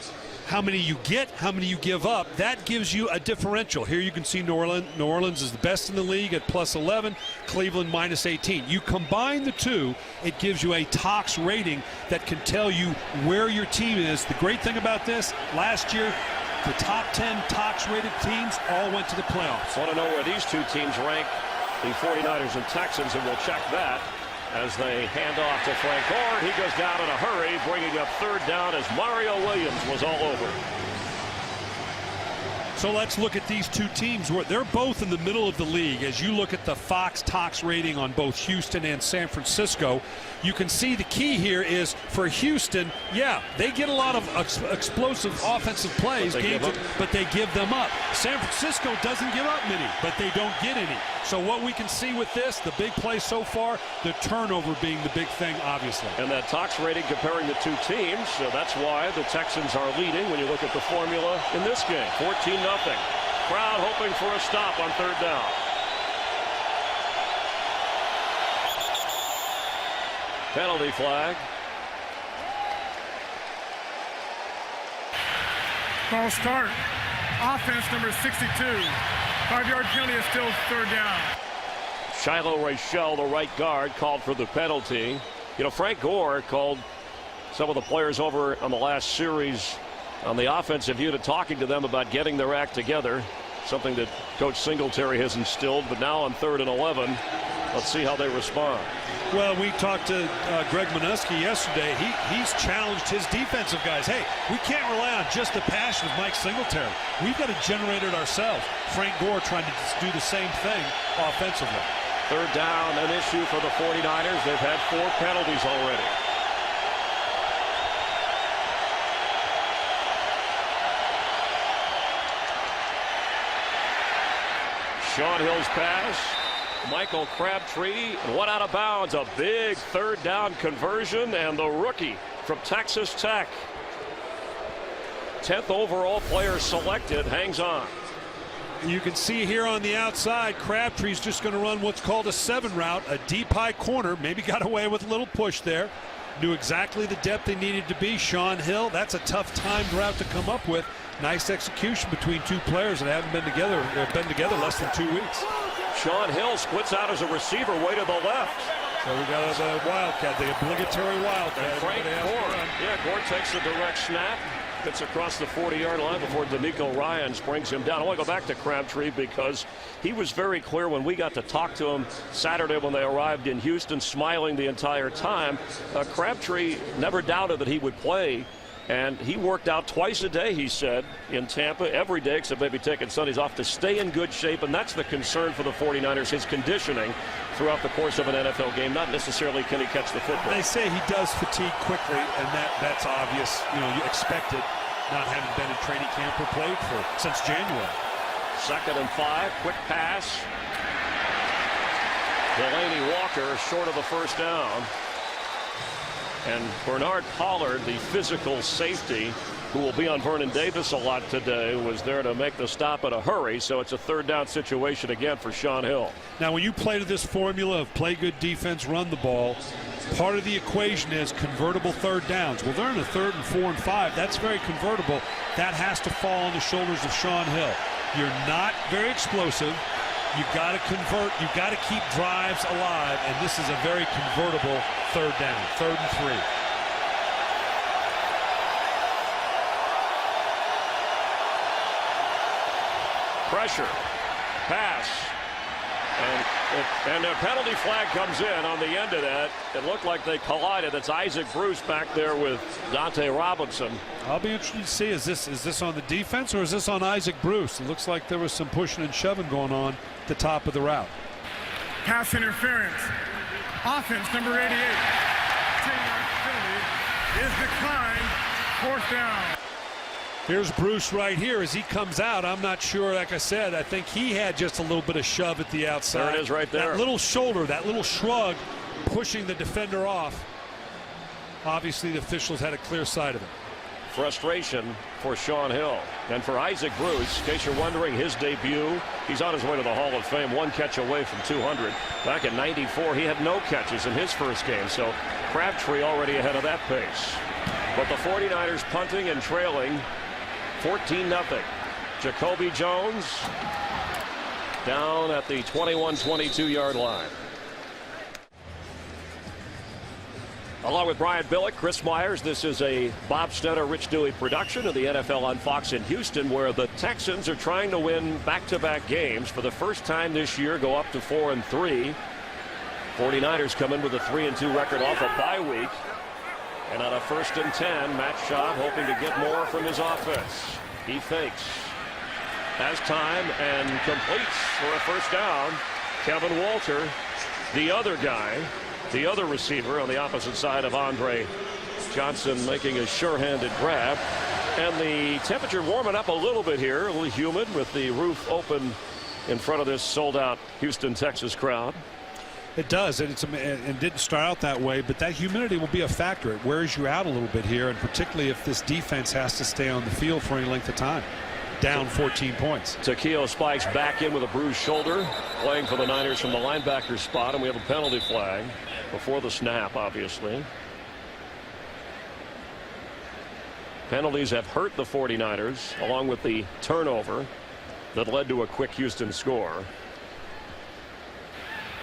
How many you get, how many you give up, that gives you a differential. Here you can see New Orleans is the best in the league at +11, Cleveland -18. You combine the two, it gives you a TOX rating that can tell you where your team is. The great thing about this, last year, the top 10 TOX rated teams all went to the playoffs. Want to know where these two teams rank, the 49ers and Texans, and we'll check that as they hand off to Frank Gore. He goes down in a hurry, bringing up third down as Mario Williams was all over. So let's look at these two teams. They're both in the middle of the league. As you look at the Fox TOX rating on both Houston and San Francisco, you can see the key here is for Houston, yeah, they get a lot of explosive offensive plays, but they give them up. San Francisco doesn't give up many, but they don't get any. So what we can see with this, the big play so far, the turnover being the big thing, obviously. And that TOX rating comparing the two teams, so that's why the Texans are leading when you look at the formula in this game. 14-0. Crowd hoping for a stop on third down. Penalty flag. False start. Offense number 62. 5-yard penalty is still third down. Shiloh Rachel, the right guard, called for the penalty. You know, Frank Gore called some of the players over on the last series on the offensive unit, talking to them about getting their act together, something that Coach Singletary has instilled. But now on 3rd and 11, let's see how they respond. Well, we talked to Greg Minuski yesterday. He's challenged his defensive guys. Hey, we can't rely on just the passion of Mike Singletary. We've got to generate it ourselves. Frank Gore trying to do the same thing offensively. Third down, an issue for the 49ers. They've had 4 penalties already. Sean Hill's pass. Michael Crabtree went out of bounds. A big third down conversion, and the rookie from Texas Tech, 10th overall player selected, hangs on. You can see here on the outside, Crabtree's just going to run what's called a 7 route, a deep high corner. Maybe got away with a little push there. Knew exactly the depth they needed to be. Sean Hill, that's a tough timed route to come up with. Nice execution between two players that haven't been together. They've been together less than 2 weeks. Sean Hill splits out as a receiver, way to the left. So we got a wildcat, the obligatory wildcat. And Frank Gore. Yeah, Gore takes the direct snap. Gets across the 40-yard line before D'Amico Ryans brings him down. I want to go back to Crabtree because he was very clear when we got to talk to him Saturday when they arrived in Houston, smiling the entire time. Crabtree never doubted that he would play, and he worked out twice a day, he said, in Tampa, every day except maybe taking Sundays off to stay in good shape, and that's the concern for the 49ers, his conditioning throughout the course of an NFL game, not necessarily can he catch the football. They say he does fatigue quickly, and that's obvious. You know, you expect it, not having been in training camp or played since January. 2nd and 5, quick pass. Delaney Walker short of the first down. And Bernard Pollard, the physical safety, who will be on Vernon Davis a lot today, was there to make the stop in a hurry. So it's a third down situation again for Sean Hill. Now, when you play to this formula of play good defense, run the ball, part of the equation is convertible third downs. Well, they're in a 3rd and 4 and 5. That's very convertible. That has to fall on the shoulders of Sean Hill. You're not very explosive. You've got to convert. You've got to keep drives alive, and this is a very convertible third down, 3rd and 3. Pressure, pass, and a penalty flag comes in on the end of that. It looked like they collided. It's Isaac Bruce back there with Dante Robinson. I'll be interested to see, is this on the defense or is this on Isaac Bruce? It looks like there was some pushing and shoving going on at the top of the route. Pass interference. Offense number 88. 10-yard penalty is declined. 4th down. Here's Bruce right here as he comes out. I'm not sure, like I said, I think he had just a little bit of shove at the outside. There it is right there. That little shoulder, that little shrug pushing the defender off. Obviously, the officials had a clear sight of it. Frustration for Sean Hill. And for Isaac Bruce, in case you're wondering, his debut, he's on his way to the Hall of Fame, 1 catch away from 200. Back in '94, he had no catches in his first game, so Crabtree already ahead of that pace. But the 49ers punting and trailing 14-0. Jacoby Jones down at the 21-22-yard line. Along with Brian Billick, Chris Myers, this is a Bob Stetter, Rich Dewey production of the NFL on Fox in Houston, where the Texans are trying to win back-to-back games for the first time this year, go up to 4-3. 49ers come in with a 3-2 record off a bye week. And on a 1st and 10, Matt Schaub hoping to get more from his offense. He fakes, has time, and completes for a first down. Kevin Walter, the other guy, the other receiver on the opposite side of Andre Johnson, making a sure-handed grab. And the temperature warming up a little bit here, a little humid with the roof open in front of this sold-out Houston, Texas crowd. It does, and it didn't start out that way, but that humidity will be a factor. It wears you out a little bit here, and particularly if this defense has to stay on the field for any length of time. Down 14 points. Takeo Spikes back in with a bruised shoulder, playing for the Niners from the linebacker spot, and we have a penalty flag before the snap, obviously. Penalties have hurt the 49ers, along with the turnover that led to a quick Houston score.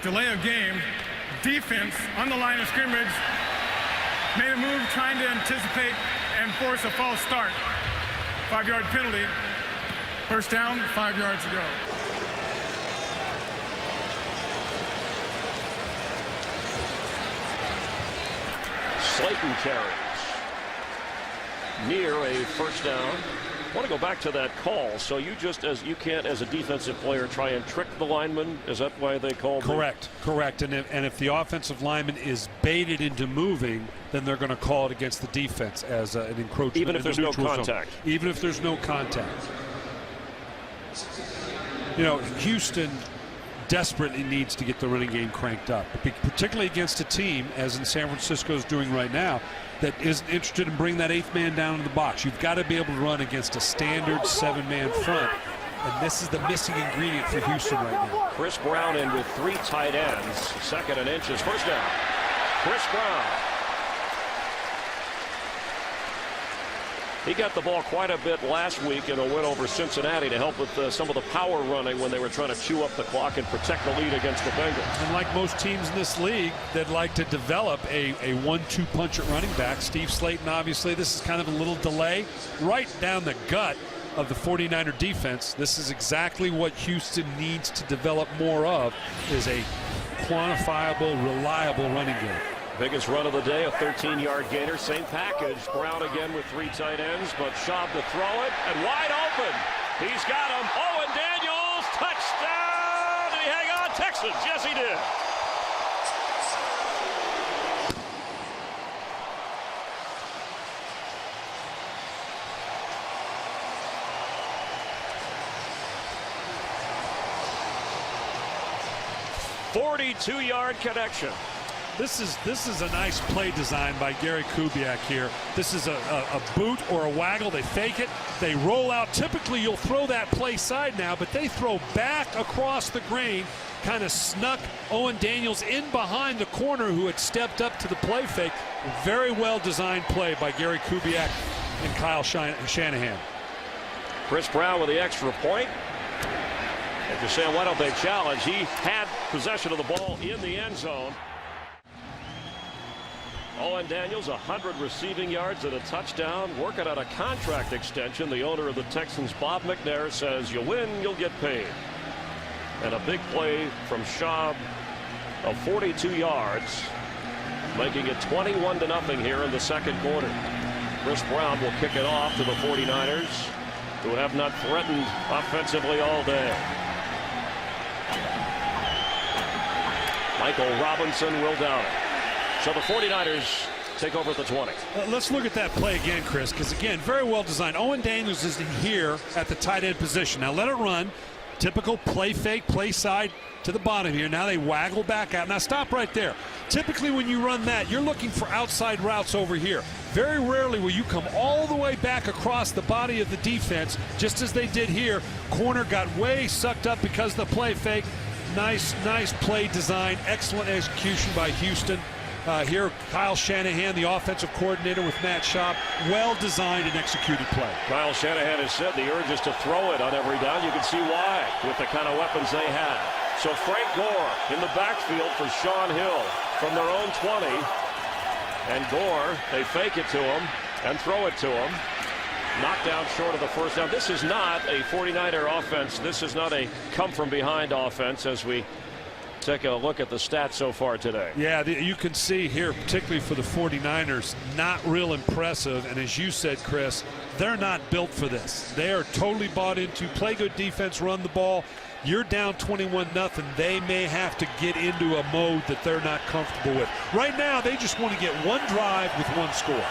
Delay of game. Defense on the line of scrimmage made a move trying to anticipate and force a false start. 5-yard penalty. First down, 5 yards to go. Slayton carries near a first down. I want to go back to that call. So you just, as you can't, as a defensive player, try and trick the lineman. Is that why they called? Correct. And if the offensive lineman is baited into moving, then they're going to call it against the defense as an encroachment. Even if there's no contact. Even if there's no contact. You know, Houston desperately needs to get the running game cranked up, particularly against a team, as in San Francisco is doing right now, that isn't interested in bringing that 8th man down in the box. You've got to be able to run against a standard 7-man front, and this is the missing ingredient for Houston right now. Chris Brown in with 3 tight ends. 2nd and inches. First down. Chris Brown. He got the ball quite a bit last week in a win over Cincinnati to help with some of the power running when they were trying to chew up the clock and protect the lead against the Bengals. And like most teams in this league that like to develop a 1-2 punch at running back, Steve Slayton, obviously, this is kind of a little delay right down the gut of the 49er defense. This is exactly what Houston needs to develop more of, is a quantifiable, reliable running game. Biggest run of the day, a 13-yard gainer. Same package. Brown again with 3 tight ends, but Schaub to throw it, and wide open. He's got him. Owen Daniels, touchdown! Did he hang on? Texans, yes he did. "42-yard connection." This is a nice play design by Gary Kubiak here. This is a boot or a waggle. They fake it. They roll out. Typically, you'll throw that play side now, but they throw back across the grain, kind of snuck Owen Daniels in behind the corner who had stepped up to the play fake. Very well designed play by Gary Kubiak and Kyle Shanahan. Chris Brown with the extra point. If you're saying, why don't they challenge? He had possession of the ball in the end zone. Owen Daniels, 100 receiving yards and a touchdown, working on a contract extension. The owner of the Texans, Bob McNair, says you win, you'll get paid. And a big play from Schaub of 42 yards, making it 21-0 here in the second quarter. Chris Brown will kick it off to the 49ers, who have not threatened offensively all day. Michael Robinson will down it. So the 49ers take over at the 20. Let's look at that play again, Chris, because, again, very well designed. Owen Daniels is here at the tight end position. Now let it run. Typical play fake, play side to the bottom here. Now they waggle back out. Now stop right there. Typically when you run that, you're looking for outside routes over here. Very rarely will you come all the way back across the body of the defense, just as they did here. Corner got way sucked up because of the play fake. Nice play design. Excellent execution by Houston. Here, Kyle Shanahan, the offensive coordinator with Matt Schaub. Well-designed and executed play. Kyle Shanahan has said the urge is to throw it on every down. You can see why with the kind of weapons they have. So Frank Gore in the backfield for Sean Hill from their own 20. And Gore, they fake it to him and throw it to him. Knocked down short of the first down. This is not a 49er offense. This is not a come-from-behind offense as we take a look at the stats so far today. Yeah, you can see here, particularly for the 49ers, not real impressive. And as you said, Chris, they're not built for this. They are totally bought into play good defense, run the ball. You're down 21-0. They may have to get into a mode that they're not comfortable with. Right now, they just want to get one drive with one score.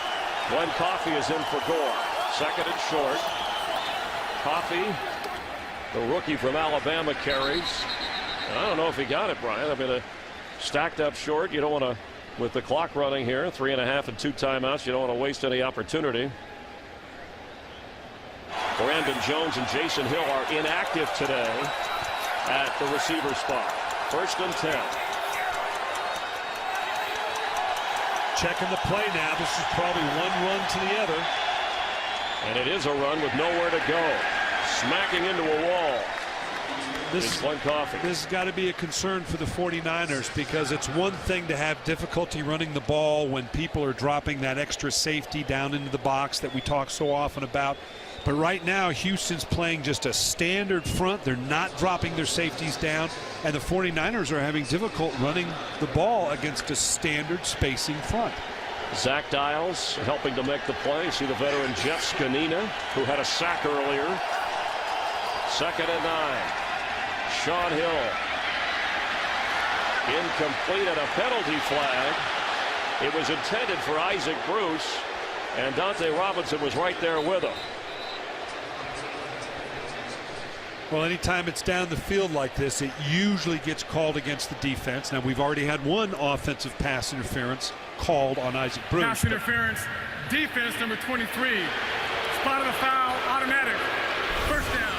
Glenn Coffey is in for Gore. Second and short. Coffey, the rookie from Alabama, carries. I don't know if he got it, Brian. I mean, stacked up short. You don't want to, with the clock running here, 3.5 and 2 timeouts, you don't want to waste any opportunity. Brandon Jones and Jason Hill are inactive today at the receiver spot. First and 10. Checking the play now. This is probably one run to the other. And it is a run with nowhere to go. Smacking into a wall. This has got to be a concern for the 49ers, because it's one thing to have difficulty running the ball when people are dropping that extra safety down into the box that we talk so often about. But right now, Houston's playing just a standard front. They're not dropping their safeties down, and the 49ers are having difficulty running the ball against a standard spacing front. Zach Dials helping to make the play. See the veteran Jeff Scanina, who had a sack earlier. Second and 9. Sean Hill incomplete and a penalty flag. It was intended for Isaac Bruce, and Dante Robinson was right there with him. Well, anytime it's down the field like this, it usually gets called against the defense. Now, we've already had one offensive pass interference called on Isaac Bruce. Pass interference, defense number 23. Spot of the foul, automatic. First down.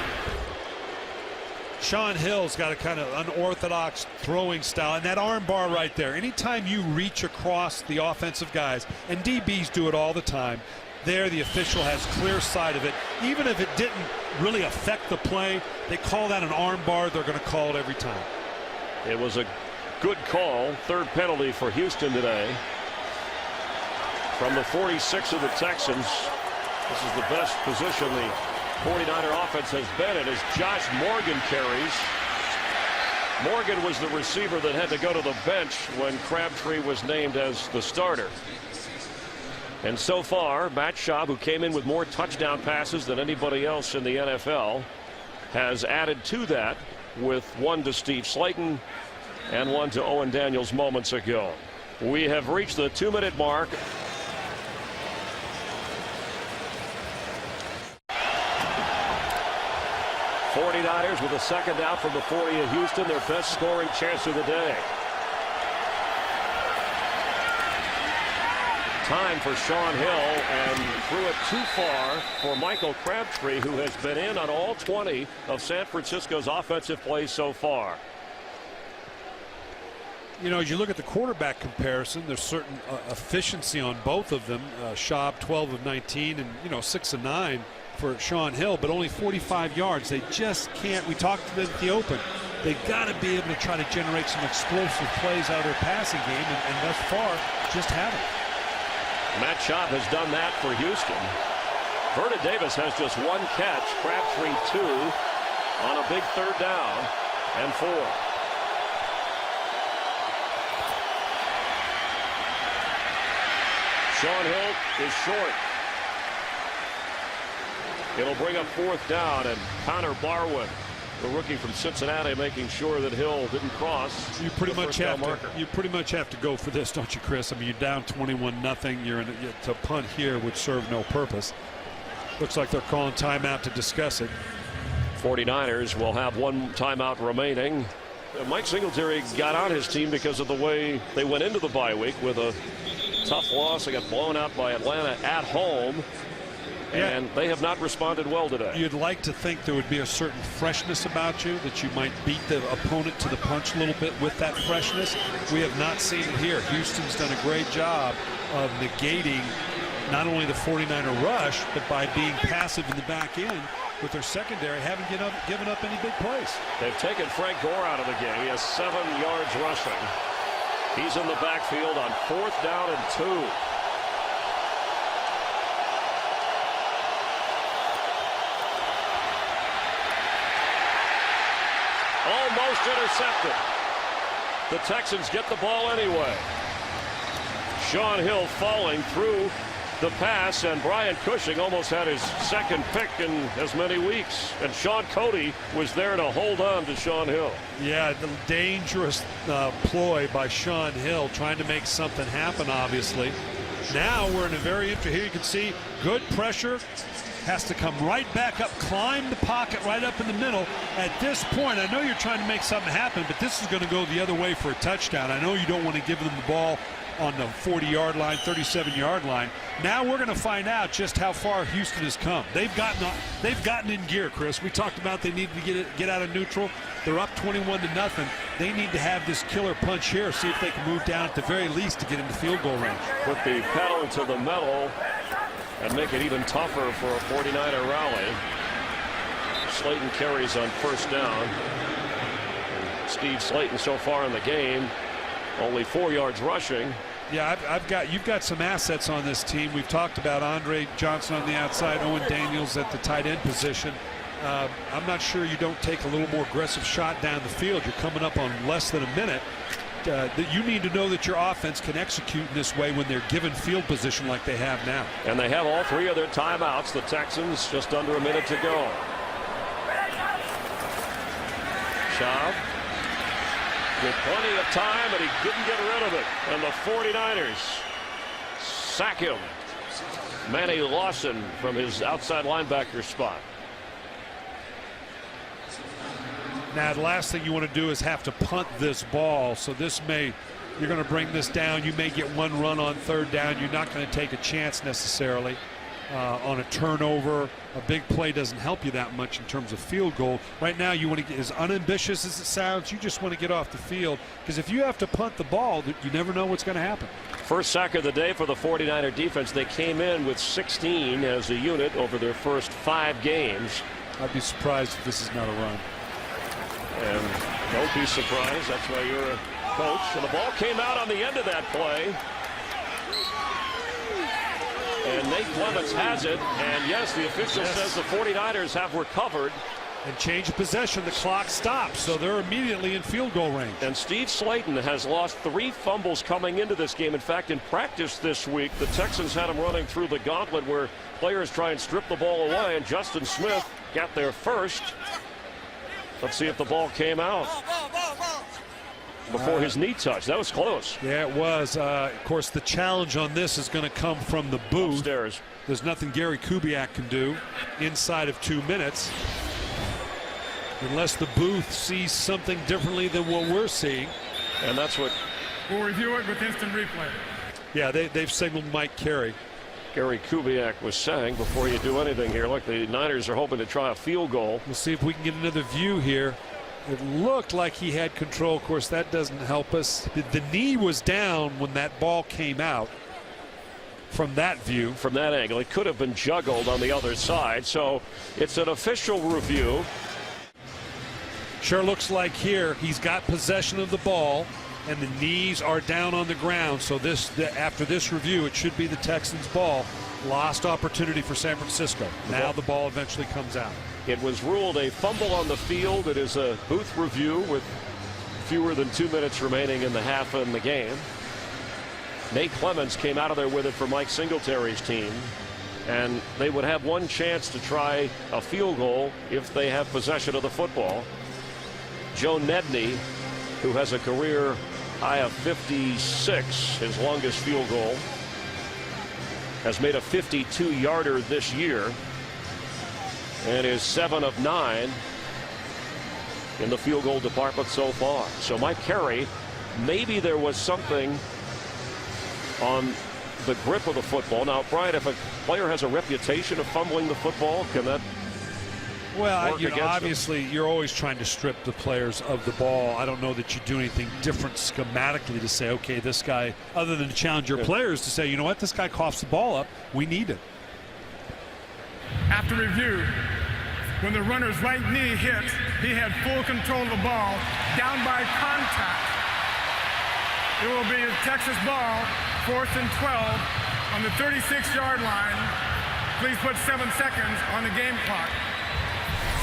Sean Hill's got a kind of unorthodox throwing style, and that arm bar right there. Anytime you reach across the offensive guys, and DBs do it all the time, there the official has clear sight of it. Even if it didn't really affect the play, they call that an arm bar. They're going to call it every time. It was a good call. Third penalty for Houston today. From the 46 of the Texans, this is the best position the 49er offense has been in as Josh Morgan carries. Morgan was the receiver that had to go to the bench when Crabtree was named as the starter. And so far, Matt Schaub, who came in with more touchdown passes than anybody else in the NFL, has added to that with one to Steve Slayton and one to Owen Daniels moments ago. We have reached the 2-minute mark. '49ers with a second down from the 40 of Houston, their best scoring chance of the day. Time for Sean Hill, and threw it too far for Michael Crabtree, who has been in on all 20 of San Francisco's offensive plays so far. You know, as you look at the quarterback comparison, there's certain efficiency on both of them. Schaub 12 of 19, and 6 of 9 for Sean Hill, but only 45 yards. They just can't. We talked to them at the open. They've got to be able to try to generate some explosive plays out of their passing game, and thus far just haven't. Matt Schaub has done that for Houston. Vernon Davis has just one catch. Crabtree 2 on a big third down and 4. Sean Hill is short. It'll bring up fourth down, and Connor Barwin the rookie from Cincinnati, making sure that Hill didn't cross. You pretty much have to go for this, don't you, Chris? I mean, you're down 21-0. You're to punt here would serve no purpose. Looks like they're calling timeout to discuss it. 49ers will have one timeout remaining. Mike Singletary got on his team because of the way they went into the bye week with a tough loss. They got blown out by Atlanta at home. And they have not responded well today. You'd like to think there would be a certain freshness about you, that you might beat the opponent to the punch a little bit with that freshness. We have not seen it here. Houston's done a great job of negating not only the 49er rush, but by being passive in the back end with their secondary, haven't given up any big plays. They've taken Frank Gore out of the game. He has 7 yards rushing. He's in the backfield on 4th down and 2. Almost intercepted. The Texans get the ball anyway. Sean Hill falling through the pass, and Brian Cushing almost had his second pick in as many weeks. And Sean Cody was there to hold on to Sean Hill. Yeah, the dangerous ploy by Sean Hill, trying to make something happen, obviously. Now we're in a very interesting, here you can see good pressure. Has to come right back up, climb the pocket right up in the middle. At this point, I know you're trying to make something happen, but this is going to go the other way for a touchdown. I know you don't want to give them the ball on the 40-yard line, 37-yard line. Now we're going to find out just how far Houston has come. They've gotten in gear, Chris. We talked about they need to get out of neutral. They're up 21-0. They need to have this killer punch here, see if they can move down at the very least to get into field goal range. Put the pedal to the metal and make it even tougher for a 49er rally. Slayton carries on 1st down. And Steve Slayton so far in the game, only 4 yards rushing. Yeah, you've got some assets on this team. We've talked about Andre Johnson on the outside, Owen Daniels at the tight end position. I'm not sure you don't take a little more aggressive shot down the field. You're coming up on less than a minute. That you need to know that your offense can execute in this way when they're given field position like they have now. And they have all 3 of their timeouts. The Texans just under a minute to go. Schaub with plenty of time, and he didn't get rid of it. And the 49ers sack him. Manny Lawson from his outside linebacker spot. Now, the last thing you want to do is have to punt this ball. So you're going to bring this down. You may get one run on 3rd down. You're not going to take a chance necessarily on a turnover. A big play doesn't help you that much in terms of field goal. Right now, you want to get, as unambitious as it sounds, you just want to get off the field, because if you have to punt the ball, you never know what's going to happen. First sack of the day for the 49er defense. They came in with 16 as a unit over their first 5 games. I'd be surprised if this is not a run. And don't be surprised. That's why you're a coach. And the ball came out on the end of that play. And Nate Clements has it. And yes, the official says the 49ers have recovered. And change of possession. The clock stops. So they're immediately in field goal range. And Steve Slayton has lost 3 fumbles coming into this game. In fact, in practice this week, the Texans had him running through the gauntlet where players try and strip the ball away. And Justin Smith got there first. Let's see if the ball came out before his knee touch. That was close. Yeah, it was. Of course, the challenge on this is going to come from the booth. Upstairs. There's nothing Gary Kubiak can do inside of 2 minutes, unless the booth sees something differently than what we're seeing. And that's what we'll review it with instant replay. Yeah, they've signaled Mike Carey. Gary Kubiak was saying before you do anything here. Look, the Niners are hoping to try a field goal. We'll see if we can get another view here. It looked like he had control. Of course, that doesn't help us. The knee was down when that ball came out. From that view, from that angle, it could have been juggled on the other side. So it's an official review. Sure looks like here he's got possession of the ball, and the knees are down on the ground. So after this review, it should be the Texans' ball. Lost opportunity for San Francisco. Now the ball eventually comes out. It was ruled a fumble on the field. It is a booth review with fewer than 2 minutes remaining in the half in the game. Nate Clements came out of there with it for Mike Singletary's team. and they would have one chance to try a field goal if they have possession of the football. Joe Nedney, who has a career high of 56, his longest field goal, has made a 52-yarder this year and is 7 of 9 in the field goal department so far. So Mike Carey, maybe there was something on the grip of the football. Now, Brian, if a player has a reputation of fumbling the football, can that Well, work against obviously you're always trying to strip the players of the ball. I don't know that you do anything different schematically to say, okay, this guy, other than to challenge your players to say, you know what, this guy coughs the ball up, we need it. After review, when the runner's right knee hit, he had full control of the ball, down by contact. It will be a Texas ball, 4th and 12 on the 36-yard line. Please put 7 seconds on the game clock.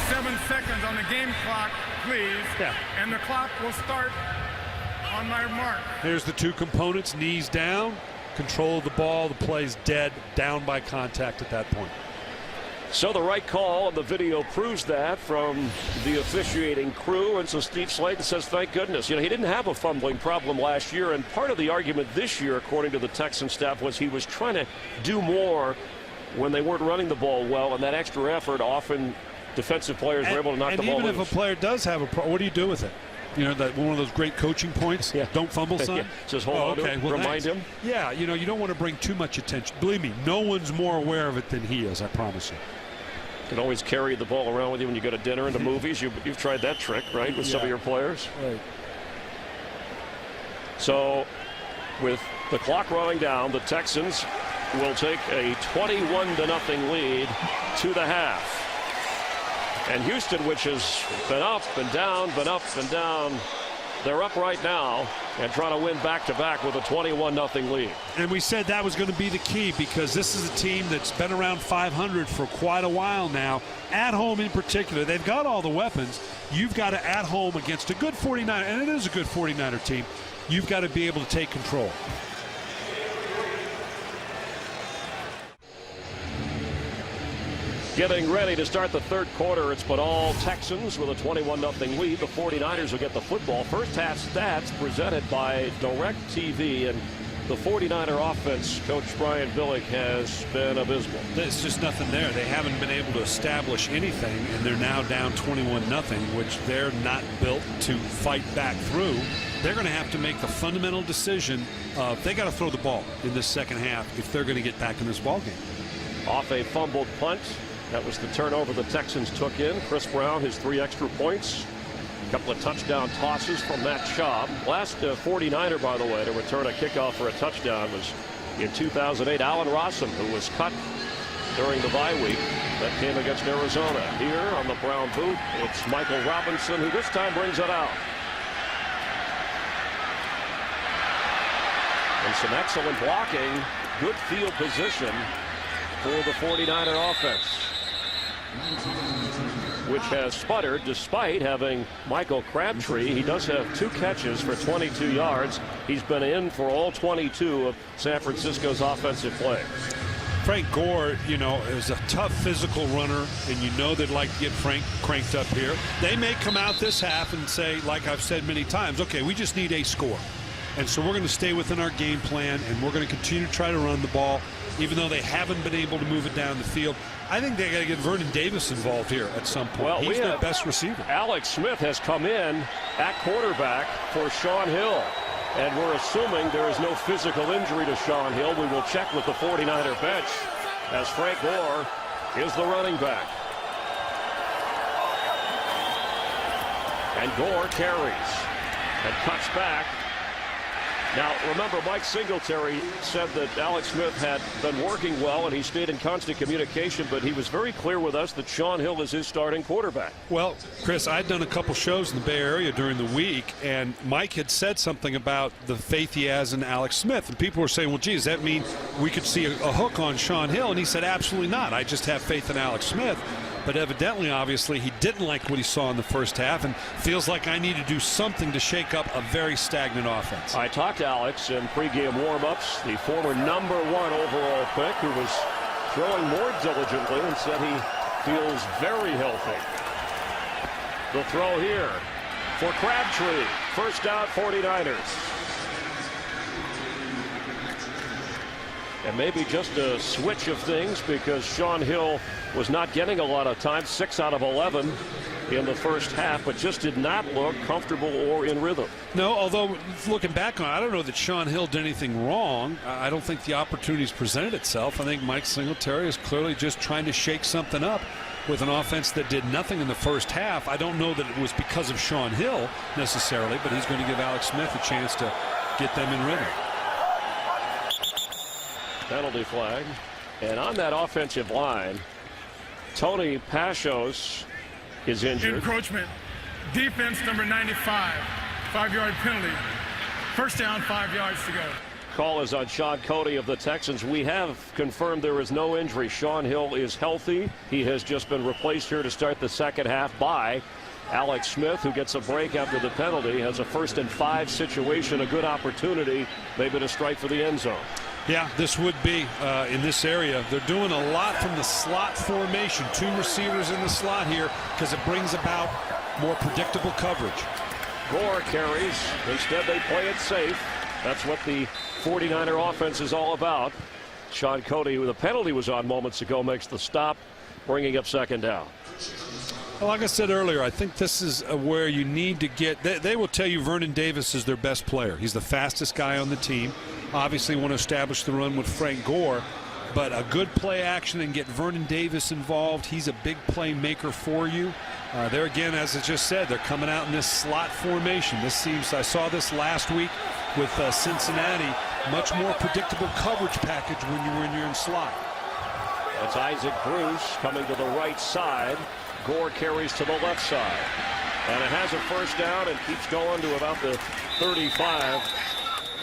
7 seconds on the game clock, please. Yeah. And the clock will start on my mark. Here's the two components: knees down, control of the ball, the play's dead, down by contact at that point. So the right call, and the video proves that from the officiating crew. And so Steve Slayton says, thank goodness. You know, he didn't have a fumbling problem last year, and part of the argument this year, according to the Texan staff, was he was trying to do more when they weren't running the ball well, and that extra effort often defensive players were able to knock the ball loose. And even if a player does have a problem, what do you do with it? You know, that one of those great coaching points. Yeah. Don't fumble, son. Yeah. Just hold on to it. Well, remind him. Yeah, you know, you don't want to bring too much attention. Believe me, no one's more aware of it than he is, I promise you. You can always carry the ball around with you when you go to dinner and to movies. You've tried that trick, right, with some of your players. Right. So with the clock running down, the Texans will take a 21-0 lead to the half. And Houston, which has been up and down, they're up right now and trying to win back-to-back with a 21-0 lead. And we said that was going to be the key, because this is a team that's been around 500 for quite a while now. At home in particular, they've got all the weapons. You've got to, at home against a good 49er, and it is a good 49er team, you've got to be able to take control. Getting ready to start the third quarter. It's been all Texans with a 21-0 lead. The 49ers will get the football. First half stats presented by DirecTV, and the 49er offense, Coach Brian Billick, has been abysmal. There's just nothing there. They haven't been able to establish anything, and they're now down 21-0, which they're not built to fight back through. They're going to have to make the fundamental decision of they got to throw the ball in this second half if they're going to get back in this ball game. Off a fumbled punt. That was the turnover the Texans took in. Chris Brown, his 3 extra points. A couple of touchdown tosses from Matt Schaub. Last 49er, by the way, to return a kickoff for a touchdown was in 2008. Allen Rossum, who was cut during the bye week. That came against Arizona. Here on the brown boot, it's Michael Robinson, who this time brings it out. And some excellent blocking. Good field position for the 49er offense, which has sputtered despite having Michael Crabtree. He does have 2 catches for 22 yards. He's been in for all 22 of San Francisco's offensive plays. Frank Gore, you know, is a tough physical runner, and you know they'd like to get Frank cranked up here. They may come out this half and say, like I've said many times, okay, we just need a score. And so we're going to stay within our game plan, and we're going to continue to try to run the ball, even though they haven't been able to move it down the field. I think they got to get Vernon Davis involved here at some point. Well, he's their best receiver. Alex Smith has come in at quarterback for Sean Hill. And we're assuming there is no physical injury to Sean Hill. We will check with the 49er bench as Frank Gore is the running back. And Gore carries and cuts back. Now, remember, Mike Singletary said that Alex Smith had been working well and he stayed in constant communication, but he was very clear with us that Sean Hill is his starting quarterback. Well, Chris, I'd done a couple shows in the Bay Area during the week, and Mike had said something about the faith he has in Alex Smith, and people were saying, well, geez, does that mean we could see a hook on Sean Hill? And he said, absolutely not. I just have faith in Alex Smith. But evidently, obviously, he didn't like what he saw in the first half and feels like I need to do something to shake up a very stagnant offense. I talked to Alex in pregame warmups, the former #1 overall pick who was throwing more diligently and said he feels very healthy. The throw here for Crabtree. First down, 49ers. And maybe just a switch of things because Shaun Hill was not getting a lot of time, 6 out of 11 in the first half, but just did not look comfortable or in rhythm. No, although looking back on it, I don't know that Shaun Hill did anything wrong. I don't think the opportunities presented itself. I think Mike Singletary is clearly just trying to shake something up with an offense that did nothing in the first half. I don't know that it was because of Shaun Hill necessarily, but he's going to give Alex Smith a chance to get them in rhythm. Penalty flag. And on that offensive line, Tony Pashos is injured. Encroachment. Defense number 95. 5-yard penalty. First down, 5 yards to go. Call is on Sean Cody of the Texans. We have confirmed there is no injury. Shaun Hill is healthy. He has just been replaced here to start the second half by Alex Smith, who gets a break after the penalty. Has a 1st and 5 situation, a good opportunity maybe to strike for the end zone. Yeah, this would be in this area. They're doing a lot from the slot formation. 2 receivers in the slot here because it brings about more predictable coverage. Gore carries. Instead, they play it safe. That's what the 49er offense is all about. Sean Cody, who the penalty was on moments ago, makes the stop, bringing up second down. Well, like I said earlier, I think this is where you need to get. They will tell you Vernon Davis is their best player. He's the fastest guy on the team. Obviously want to establish the run with Frank Gore, but a good play action and get Vernon Davis involved. He's a big playmaker for you. There again, as I just said, they're coming out in this slot formation. This seems, I saw this last week with Cincinnati, much more predictable coverage package when you're in slot. That's Isaac Bruce coming to the right side. Gore carries to the left side. And it has a first down and keeps going to about the 35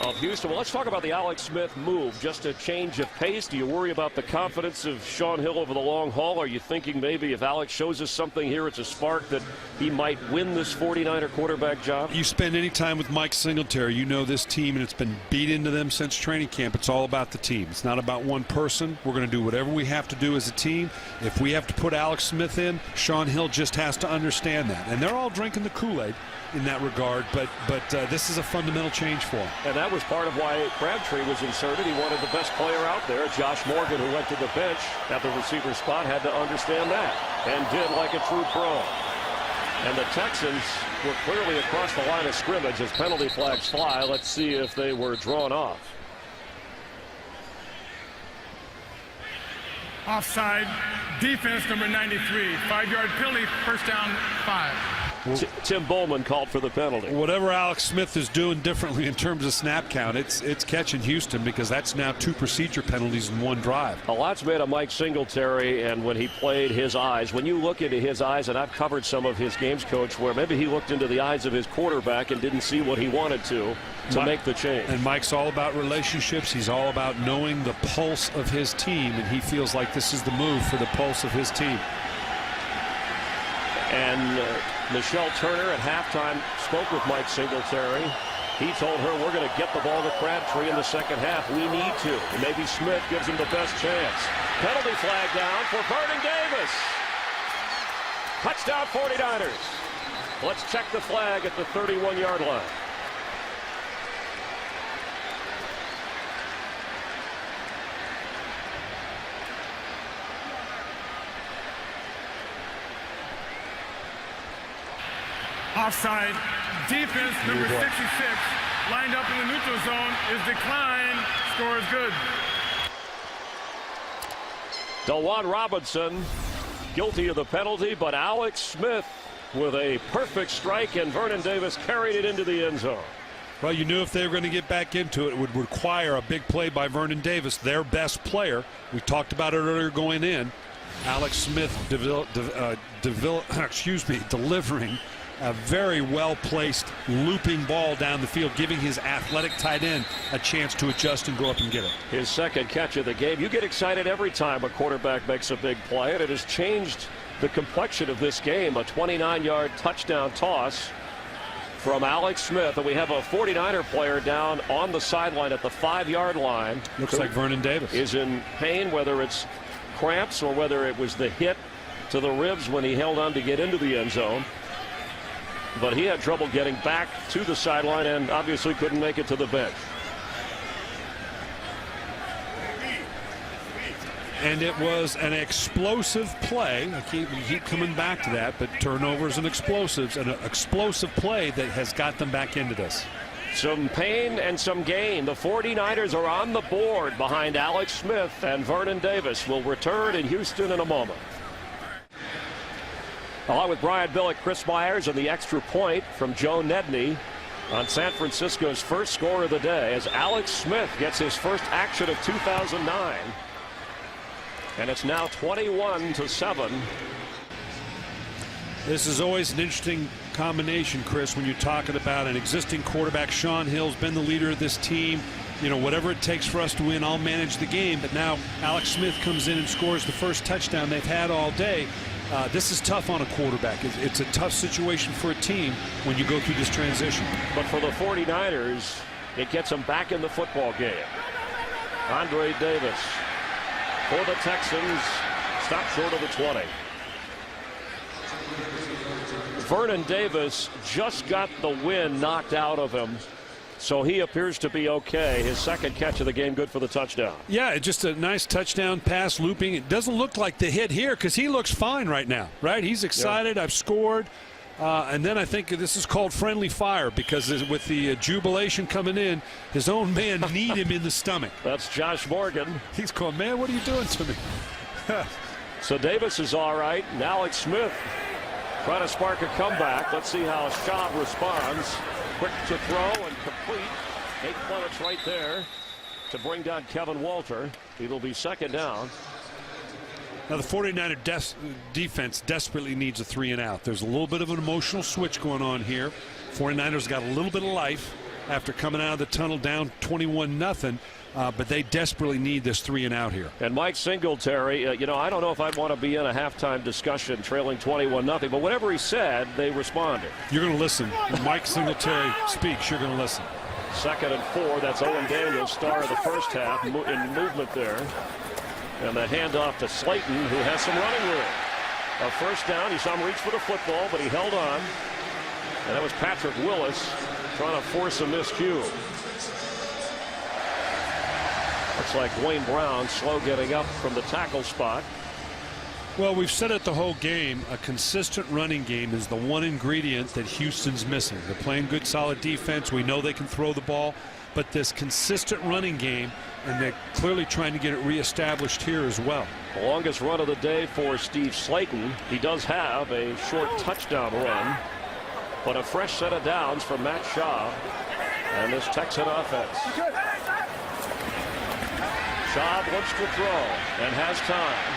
of Houston. Well, let's talk about the Alex Smith move. Just a change of pace. Do you worry about the confidence of Shaun Hill over the long haul? Are you thinking maybe if Alex shows us something here, it's a spark that he might win this 49er quarterback job? You spend any time with Mike Singletary, you know this team, and it's been beat into them since training camp. It's all about the team. It's not about one person. We're going to do whatever we have to do as a team. If we have to put Alex Smith in, Shaun Hill just has to understand that. And they're all drinking the Kool-Aid in that regard, but this is a fundamental change for him. And that was part of why Crabtree was inserted. He wanted the best player out there. Josh Morgan, who went to the bench at the receiver spot, had to understand that and did like a true pro. And the Texans were clearly across the line of scrimmage as penalty flags fly. Let's see if they were drawn off. Offside. Defense number 93. 5-yard penalty. First down, 5. Tim Bowman called for the penalty. Whatever Alex Smith is doing differently in terms of snap count, it's catching Houston because that's now 2 procedure penalties in 1 drive. A lot's made of Mike Singletary, and when he played his eyes, when you look into his eyes, and I've covered some of his games, Coach, where maybe he looked into the eyes of his quarterback and didn't see what he wanted to make the change. And Mike's all about relationships. He's all about knowing the pulse of his team, and he feels like this is the move for the pulse of his team. And Michelle Turner at halftime spoke with Mike Singletary. He told her, we're going to get the ball to Crabtree in the second half. We need to. And maybe Smith gives him the best chance. Penalty flag down for Vernon Davis. Touchdown 49ers. Let's check the flag at the 31-yard line. Offside. Defense number 66 lined up in the neutral zone is declined. Score is good. Delwan Robinson guilty of the penalty, but Alex Smith with a perfect strike, and Vernon Davis carried it into the end zone. Well, you knew if they were going to get back into it, it would require a big play by Vernon Davis, their best player. We talked about it earlier going in. Alex Smith delivering a very well-placed looping ball down the field, giving his athletic tight end a chance to adjust and go up and get it. His second catch of the game. You get excited every time a quarterback makes a big play, and it has changed the complexion of this game. A 29-yard touchdown toss from Alex Smith, and we have a 49er player down on the sideline at the 5-yard line. Looks like Vernon Davis is in pain, whether it's cramps or whether it was the hit to the ribs when he held on to get into the end zone. But he had trouble getting back to the sideline and obviously couldn't make it to the bench. And it was an explosive play. I keep coming back to that, but turnovers and explosives, and an explosive play that has got them back into this. Some pain and some gain. The 49ers are on the board behind Alex Smith, and Vernon Davis will return in Houston in a moment. Along with Brian Billick, Chris Myers, and the extra point from Joe Nedney on San Francisco's first score of the day as Alex Smith gets his first action of 2009. And it's now 21-7. This is always an interesting combination, Chris, when you're talking about an existing quarterback. Sean Hill's been the leader of this team. You know, whatever it takes for us to win, I'll manage the game. But now Alex Smith comes in and scores the first touchdown they've had all day. This is tough on a quarterback. It's a tough situation for a team when you go through this transition. But for the 49ers, it gets them back in the football game. Andre Davis for the Texans, stop short of the 20. Vernon Davis just got the wind knocked out of him, so he appears to be okay. His second catch of the game, good for the touchdown. Yeah, just a nice touchdown pass looping. It doesn't look like the hit here because he looks fine right now, right? He's excited. Yeah. I've scored. And then I think this is called friendly fire because with the jubilation coming in, his own man kneed him in the stomach. That's Josh Morgan. He's going, man, what are you doing to me? So Davis is all right. And Alex Smith trying to spark a comeback. Let's see how Schaub responds. Quick to throw and complete. 8 minutes right there to bring down Kevin Walter. It'll be second down. Now the 49er defense desperately needs a 3 and out. There's a little bit of an emotional switch going on here. 49ers got a little bit of life after coming out of the tunnel down 21-0, but they desperately need this 3 and out here. And Mike Singletary, you know, I don't know if I'd want to be in a halftime discussion trailing 21-0, but whatever he said, they responded. You're going to listen. When Mike Singletary speaks, you're going to listen. 2nd and 4. That's Owen Daniels, star of the first half in movement there. And the handoff to Slayton, who has some running room. A first down. You saw him reach for the football, but he held on. And that was Patrick Willis trying to force a miscue. Looks like Wayne Brown slow getting up from the tackle spot. Well, we've said it the whole game. A consistent running game is the one ingredient that Houston's missing. They're playing good, solid defense. We know they can throw the ball. But this consistent running game, and they're clearly trying to get it reestablished here as well. The longest run of the day for Steve Slayton. He does have a short touchdown run, but a fresh set of downs from Matt Schaub and this Texan offense. Schaub looks to throw and has time.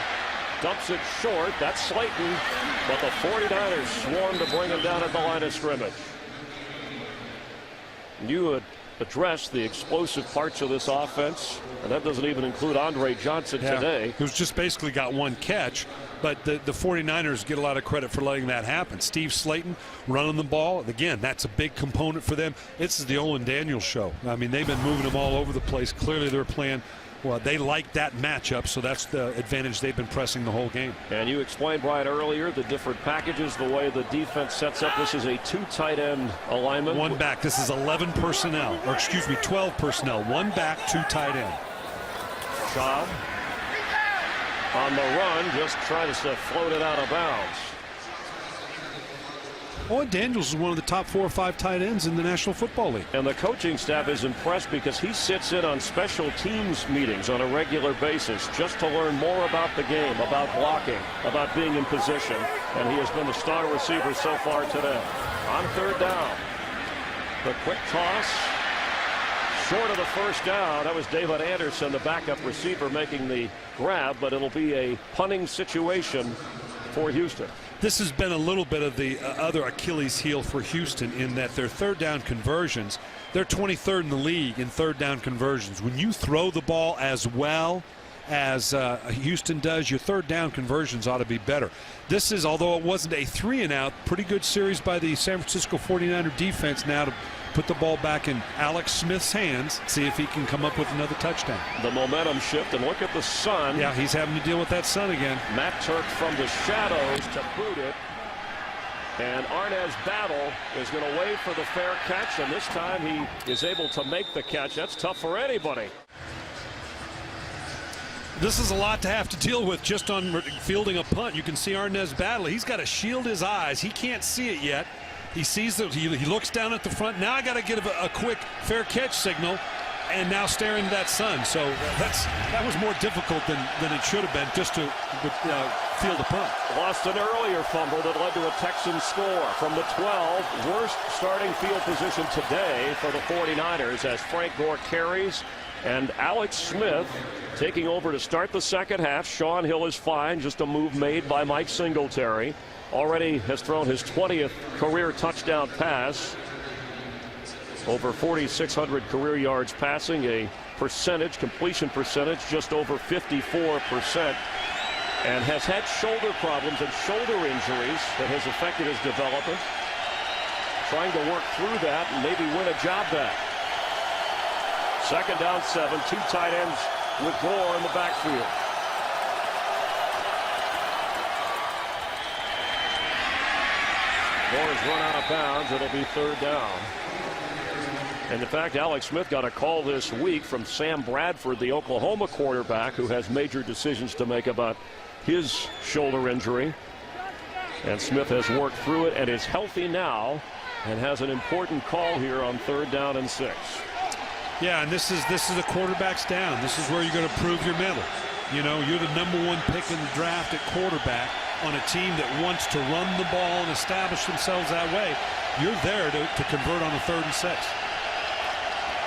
Dumps it short. That's Slayton, but the 49ers swarm to bring him down at the line of scrimmage. You would address the explosive parts of this offense, and that doesn't even include Andre Johnson today. Who's just basically got one catch, but the 49ers get a lot of credit for letting that happen. Steve Slayton running the ball. Again, that's a big component for them. This is the Owen Daniels show. I mean, they've been moving them all over the place. Clearly they're playing. Well, they like that matchup, so that's the advantage they've been pressing the whole game. And you explained, Brian, earlier the different packages, the way the defense sets up. This is a 2 tight end alignment. 1 back. This is 11 personnel, or excuse me, 12 personnel. 1 back, 2 tight end. Schaub on the run, just trying to float it out of bounds. Owen Daniels is one of the top 4 or 5 tight ends in the National Football League. And the coaching staff is impressed because he sits in on special teams meetings on a regular basis just to learn more about the game, about blocking, about being in position. And he has been the star receiver so far today. On 3rd down, the quick toss, short of the first down. That was David Anderson, the backup receiver, making the grab, but it'll be a punting situation for Houston. This has been a little bit of the other Achilles heel for Houston in that their 3rd down conversions, they're 23rd in the league in 3rd down conversions. When you throw the ball as well as Houston does, your 3rd down conversions ought to be better. This is, although it wasn't a 3 and out, pretty good series by the San Francisco 49er defense now to put the ball back in Alex Smith's hands, see if he can come up with another touchdown. The momentum shift, and look at the sun. Yeah, he's having to deal with that sun again. Matt Turk from the shadows to boot it. And Arnaz Battle is going to wait for the fair catch, and this time he is able to make the catch. That's tough for anybody. This is a lot to have to deal with just on fielding a punt. You can see Arnaz Battle. He's got to shield his eyes. He can't see it yet. He sees that he looks down at the front. Now I got to get a quick fair catch signal, and now staring at that sun. So that was more difficult than it should have been just to field a punt. Lost an earlier fumble that led to a Texans score from the 12. Worst starting field position today for the 49ers as Frank Gore carries, and Alex Smith taking over to start the second half. Sean Hill is fine, just a move made by Mike Singletary. Already has thrown his 20th career touchdown pass. Over 4,600 career yards passing, a completion percentage, just over 54%. And has had shoulder problems and shoulder injuries that has affected his development. Trying to work through that and maybe win a job back. Second down 7, 2 tight ends with Gore in the backfield. Gore has run out of bounds. It'll be third down. And in fact, Alex Smith got a call this week from Sam Bradford, the Oklahoma quarterback, who has major decisions to make about his shoulder injury. And Smith has worked through it and is healthy now and has an important call here on third down and 6. Yeah, and this is a quarterback's down. This is where you're going to prove your mettle. You know, you're the #1 pick in the draft at quarterback on a team that wants to run the ball and establish themselves that way. You're there to convert on a 3rd and 6.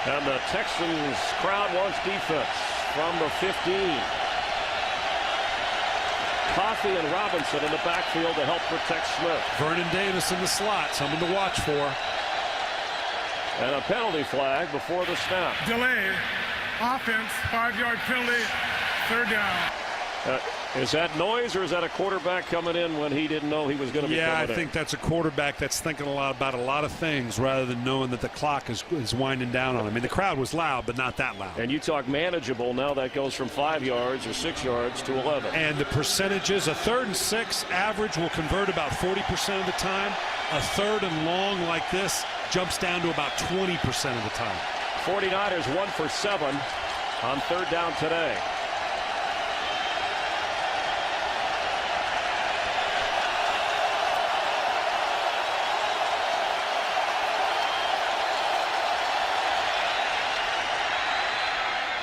And the Texans crowd wants defense from the 15. Coffey and Robinson in the backfield to help protect Smith. Vernon Davis in the slot, someone to watch for. And a penalty flag before the snap. Delay. Offense. 5-yard penalty. Third down. Is that noise, or is that a quarterback coming in when he didn't know he was going to be coming in? Yeah, I think that's a quarterback that's thinking about a lot of things rather than knowing that the clock is winding down on him. I mean, the crowd was loud, but not that loud. And you talk manageable. Now that goes from 5 yards or 6 yards to 11. And the percentages, a 3rd and 6 average will convert about 40% of the time. A 3rd and long like this jumps down to about 20% of the time. 49ers 1 for 7 on third down today.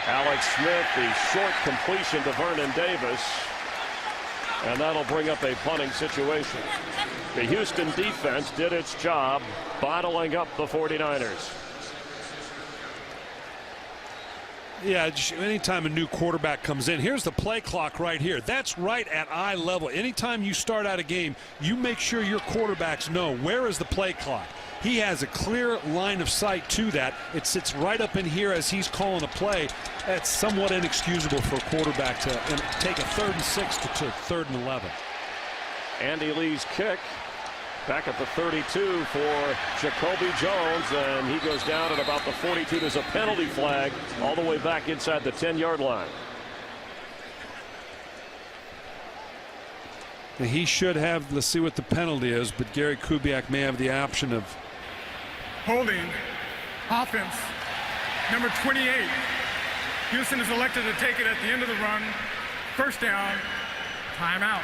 Alex Smith, the short completion to Vernon Davis, and that'll bring up a punting situation. The Houston defense did its job bottling up the 49ers. Yeah, anytime a new quarterback comes in, here's the play clock right here. That's right at eye level. Anytime you start out a game, you make sure your quarterbacks know where is the play clock. He has a clear line of sight to that. It sits right up in here as he's calling a play. That's somewhat inexcusable for a quarterback to take a 3rd and 6 to 3rd and 11. Andy Lee's kick back at the 32 for Jacoby Jones, and he goes down at about the 42. There's a penalty flag all the way back inside the 10-yard line. And he should have, let's see what the penalty is, but Gary Kubiak may have the option of Holding. Offense. Number 28. Houston is elected to take it at the end of the run. First down. Timeout.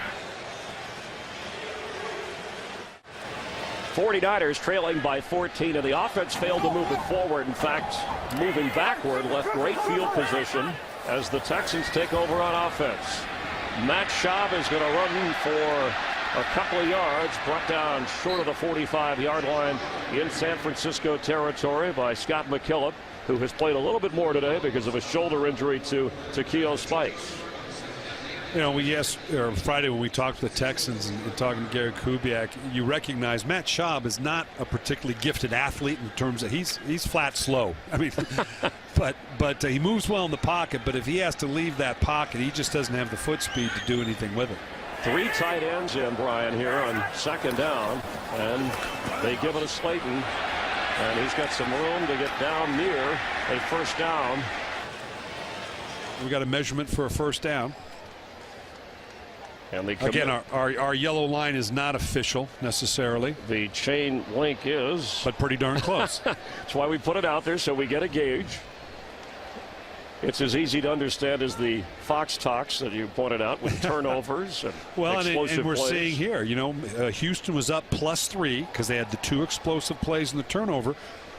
49ers trailing by 14, and the offense failed to move it forward. In fact, moving backward left great field position as the Texans take over on offense. Matt Schaub is going to run for a couple of yards, brought down short of the 45-yard line in San Francisco territory by Scott McKillop, who has played a little bit more today because of a shoulder injury to Keo Spikes. You know, Friday when we talked to the Texans and talking to Gary Kubiak, you recognize Matt Schaub is not a particularly gifted athlete in terms of he's flat slow. I mean, but he moves well in the pocket. But if he has to leave that pocket, he just doesn't have the foot speed to do anything with it. 3 tight ends in, Brian, here on second down, and they give it to Slayton. And he's got some room to get down near a first down. We got a measurement for a first down. And again, our yellow line is not official necessarily. The chain link is. But pretty darn close. That's why we put it out there, so we get a gauge. It's as easy to understand as the Fox talks that you pointed out with turnovers and explosive and we're plays. seeing here, Houston was up +3 because they had the 2 explosive plays and the turnover.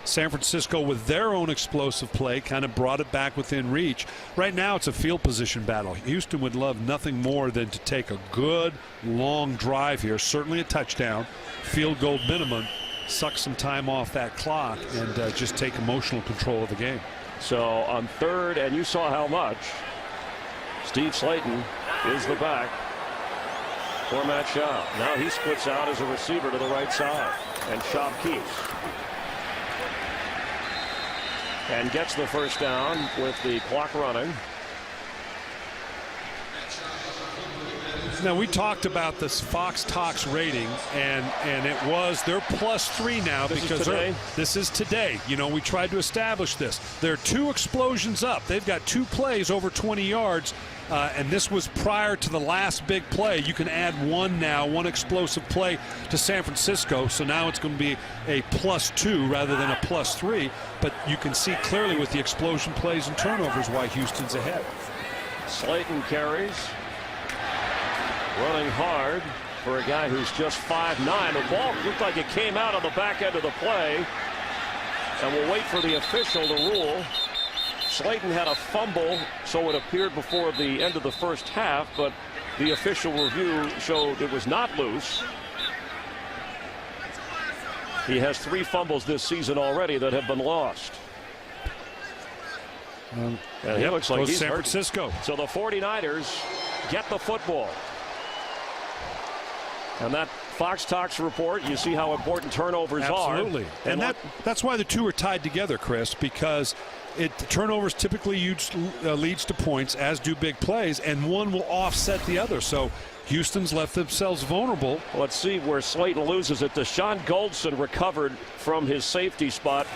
San Francisco, with their own explosive play, kind of brought it back within reach. Right now, it's a field position battle. Houston would love nothing more than to take a good, long drive here, certainly a touchdown, field goal minimum, suck some time off that clock, and just take emotional control of the game. So on third, and you saw how much, Steve Slayton is the back for Matt Schaub. Now he splits out as a receiver to the right side, and Schaub keeps. And gets the first down with the clock running. Now, we talked about this Fox Talks rating, and they're +3 now because this is today. We tried to establish this. They're 2 explosions up. They've got 2 plays over 20 yards, and this was prior to the last big play. You can add one explosive play to San Francisco, so now it's going to be a +2 rather than a +3. But you can see clearly with the explosion plays and turnovers why Houston's ahead. Slayton carries. Running hard for a guy who's just 5'9". The ball looked like it came out on the back end of the play. And we'll wait for the official to rule. Slayton had a fumble, so it appeared before the end of the first half, but the official review showed it was not loose. He has 3 fumbles this season already that have been lost. And he looks like he's San hurt. Francisco. So the 49ers get the football. And that Fox Talks report, you see how important turnovers are. Absolutely. And that's why the 2 are tied together, Chris, because turnovers typically leads to points, as do big plays, and one will offset the other. So Houston's left themselves vulnerable. Let's see where Slayton loses it. Deshaun Goldson recovered from his safety spot.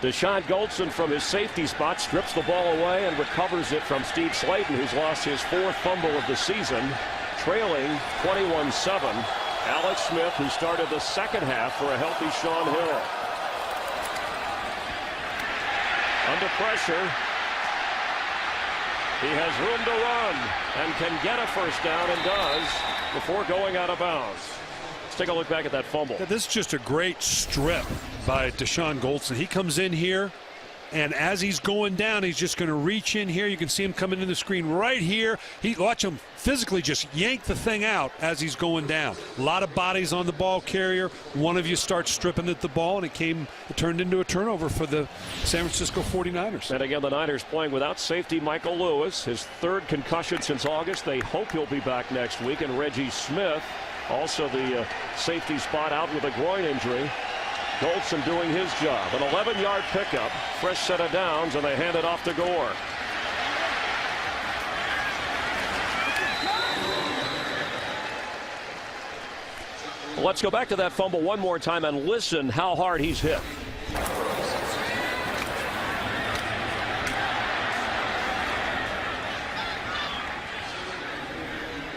Deshaun Goldson from his safety spot strips the ball away and recovers it from Steve Slayton, who's lost his 4th fumble of the season, trailing 21-7. Alex Smith, who started the second half for a healthy Sean Hill. Under pressure. He has room to run and can get a first down, and does, before going out of bounds. Let's take a look back at that fumble. Yeah, this is just a great strip by Deshaun Goldson. He comes in here, and as he's going down, he's just going to reach in here. You can see him coming in the screen right here. Watch him physically just yank the thing out as he's going down. A lot of bodies on the ball carrier. One of you starts stripping at the ball, and it turned into a turnover for the San Francisco 49ers. And again, the Niners playing without safety Michael Lewis, his 3rd concussion since August. They hope he'll be back next week. And Reggie Smith, also the safety spot, out with a groin injury. Goldson doing his job. An 11-yard pickup, fresh set of downs, and they hand it off to Gore. Let's go back to that fumble one more time and listen how hard he's hit.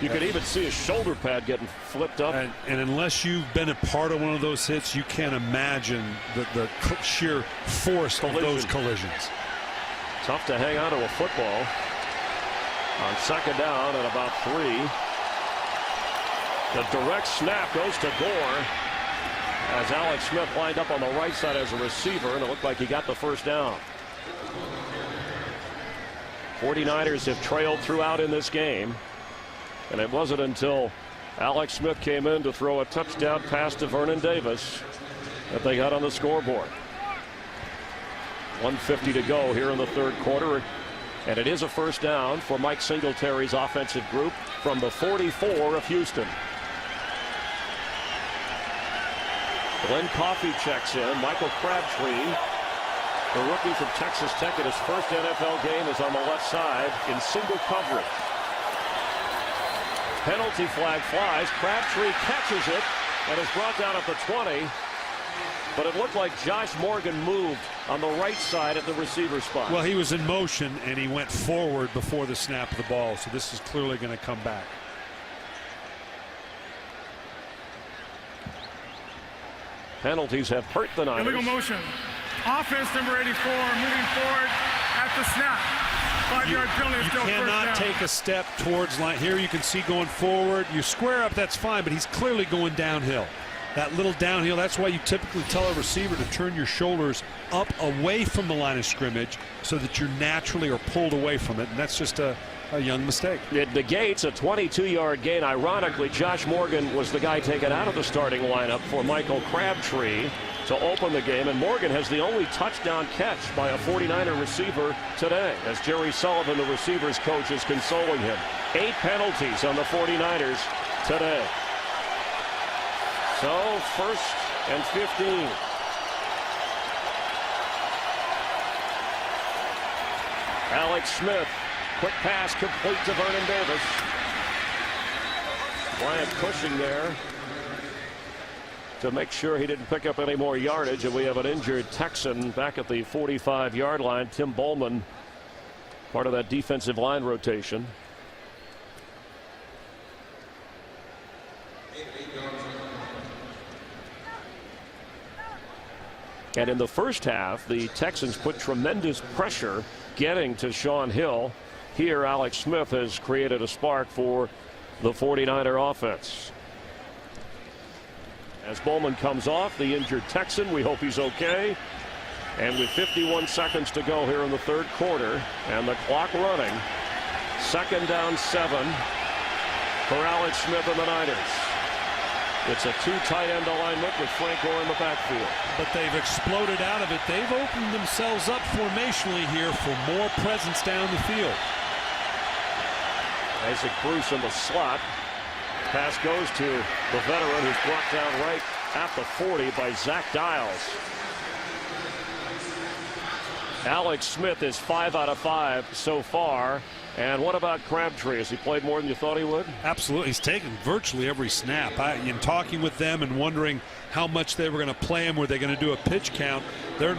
You could even see his shoulder pad getting flipped up. And unless you've been a part of one of those hits, you can't imagine the sheer force of those collisions. Tough to hang on to a football on second down at about 3. The direct snap goes to Gore as Alex Smith lined up on the right side as a receiver, and it looked like he got the first down. 49ers have trailed throughout in this game. And it wasn't until Alex Smith came in to throw a touchdown pass to Vernon Davis that they got on the scoreboard. 1:50 to go here in the 3rd quarter. And it is a first down for Mike Singletary's offensive group from the 44 of Houston. Glenn Coffey checks in. Michael Crabtree The rookie from Texas Tech in his first NFL game is on the left side in single coverage. Penalty flag flies. Crabtree catches it and is brought down at the 20. But it looked like Josh Morgan moved on the right side at the receiver spot. Well, he was in motion and he went forward before the snap of the ball. So this is clearly going to come back. Penalties have hurt the Niners. Illegal motion. Offense number 84 moving forward at the snap. 5-yard penalty. You Still cannot first down. take a step towards line. Here you can see going forward. You square up, that's fine, but he's clearly going downhill. That little downhill, that's why you typically tell a receiver to turn your shoulders up away from the line of scrimmage so that you naturally are pulled away from it, and that's just a young mistake. It negates a 22-yard gain. Ironically, Josh Morgan was the guy taken out of the starting lineup for Michael Crabtree to open the game, and Morgan has the only touchdown catch by a 49er receiver today, as Jerry Sullivan, the receivers coach, is consoling him. 8 penalties on the 49ers today. So, first and 15. Alex Smith, quick pass complete to Vernon Davis. Bryant pushing there to make sure he didn't pick up any more yardage, and we have an injured Texan back at the 45-yard line. Tim Bowman, part of that defensive line rotation. And in the first half, the Texans put tremendous pressure getting to Shaun Hill. Here, Alex Smith has created a spark for the 49er offense. As Bowman comes off, the injured Texan, we hope he's okay. And with 51 seconds to go here in the third quarter, and the clock running, 2nd down 7 for Alex Smith and the Niners. It's a 2 tight end alignment with Frank Gore in the backfield. But they've exploded out of it. They've opened themselves up formationally here for more presence down the field. Isaac Bruce in the slot. Pass goes to the veteran, who's brought down right at the 40 by Zach Dials. Alex Smith is 5 out of 5 so far. And what about Crabtree? Has he played more than you thought he would? Absolutely. He's taken virtually every snap. In talking with them and wondering how much they were going to play him, were they going to do a pitch count? They're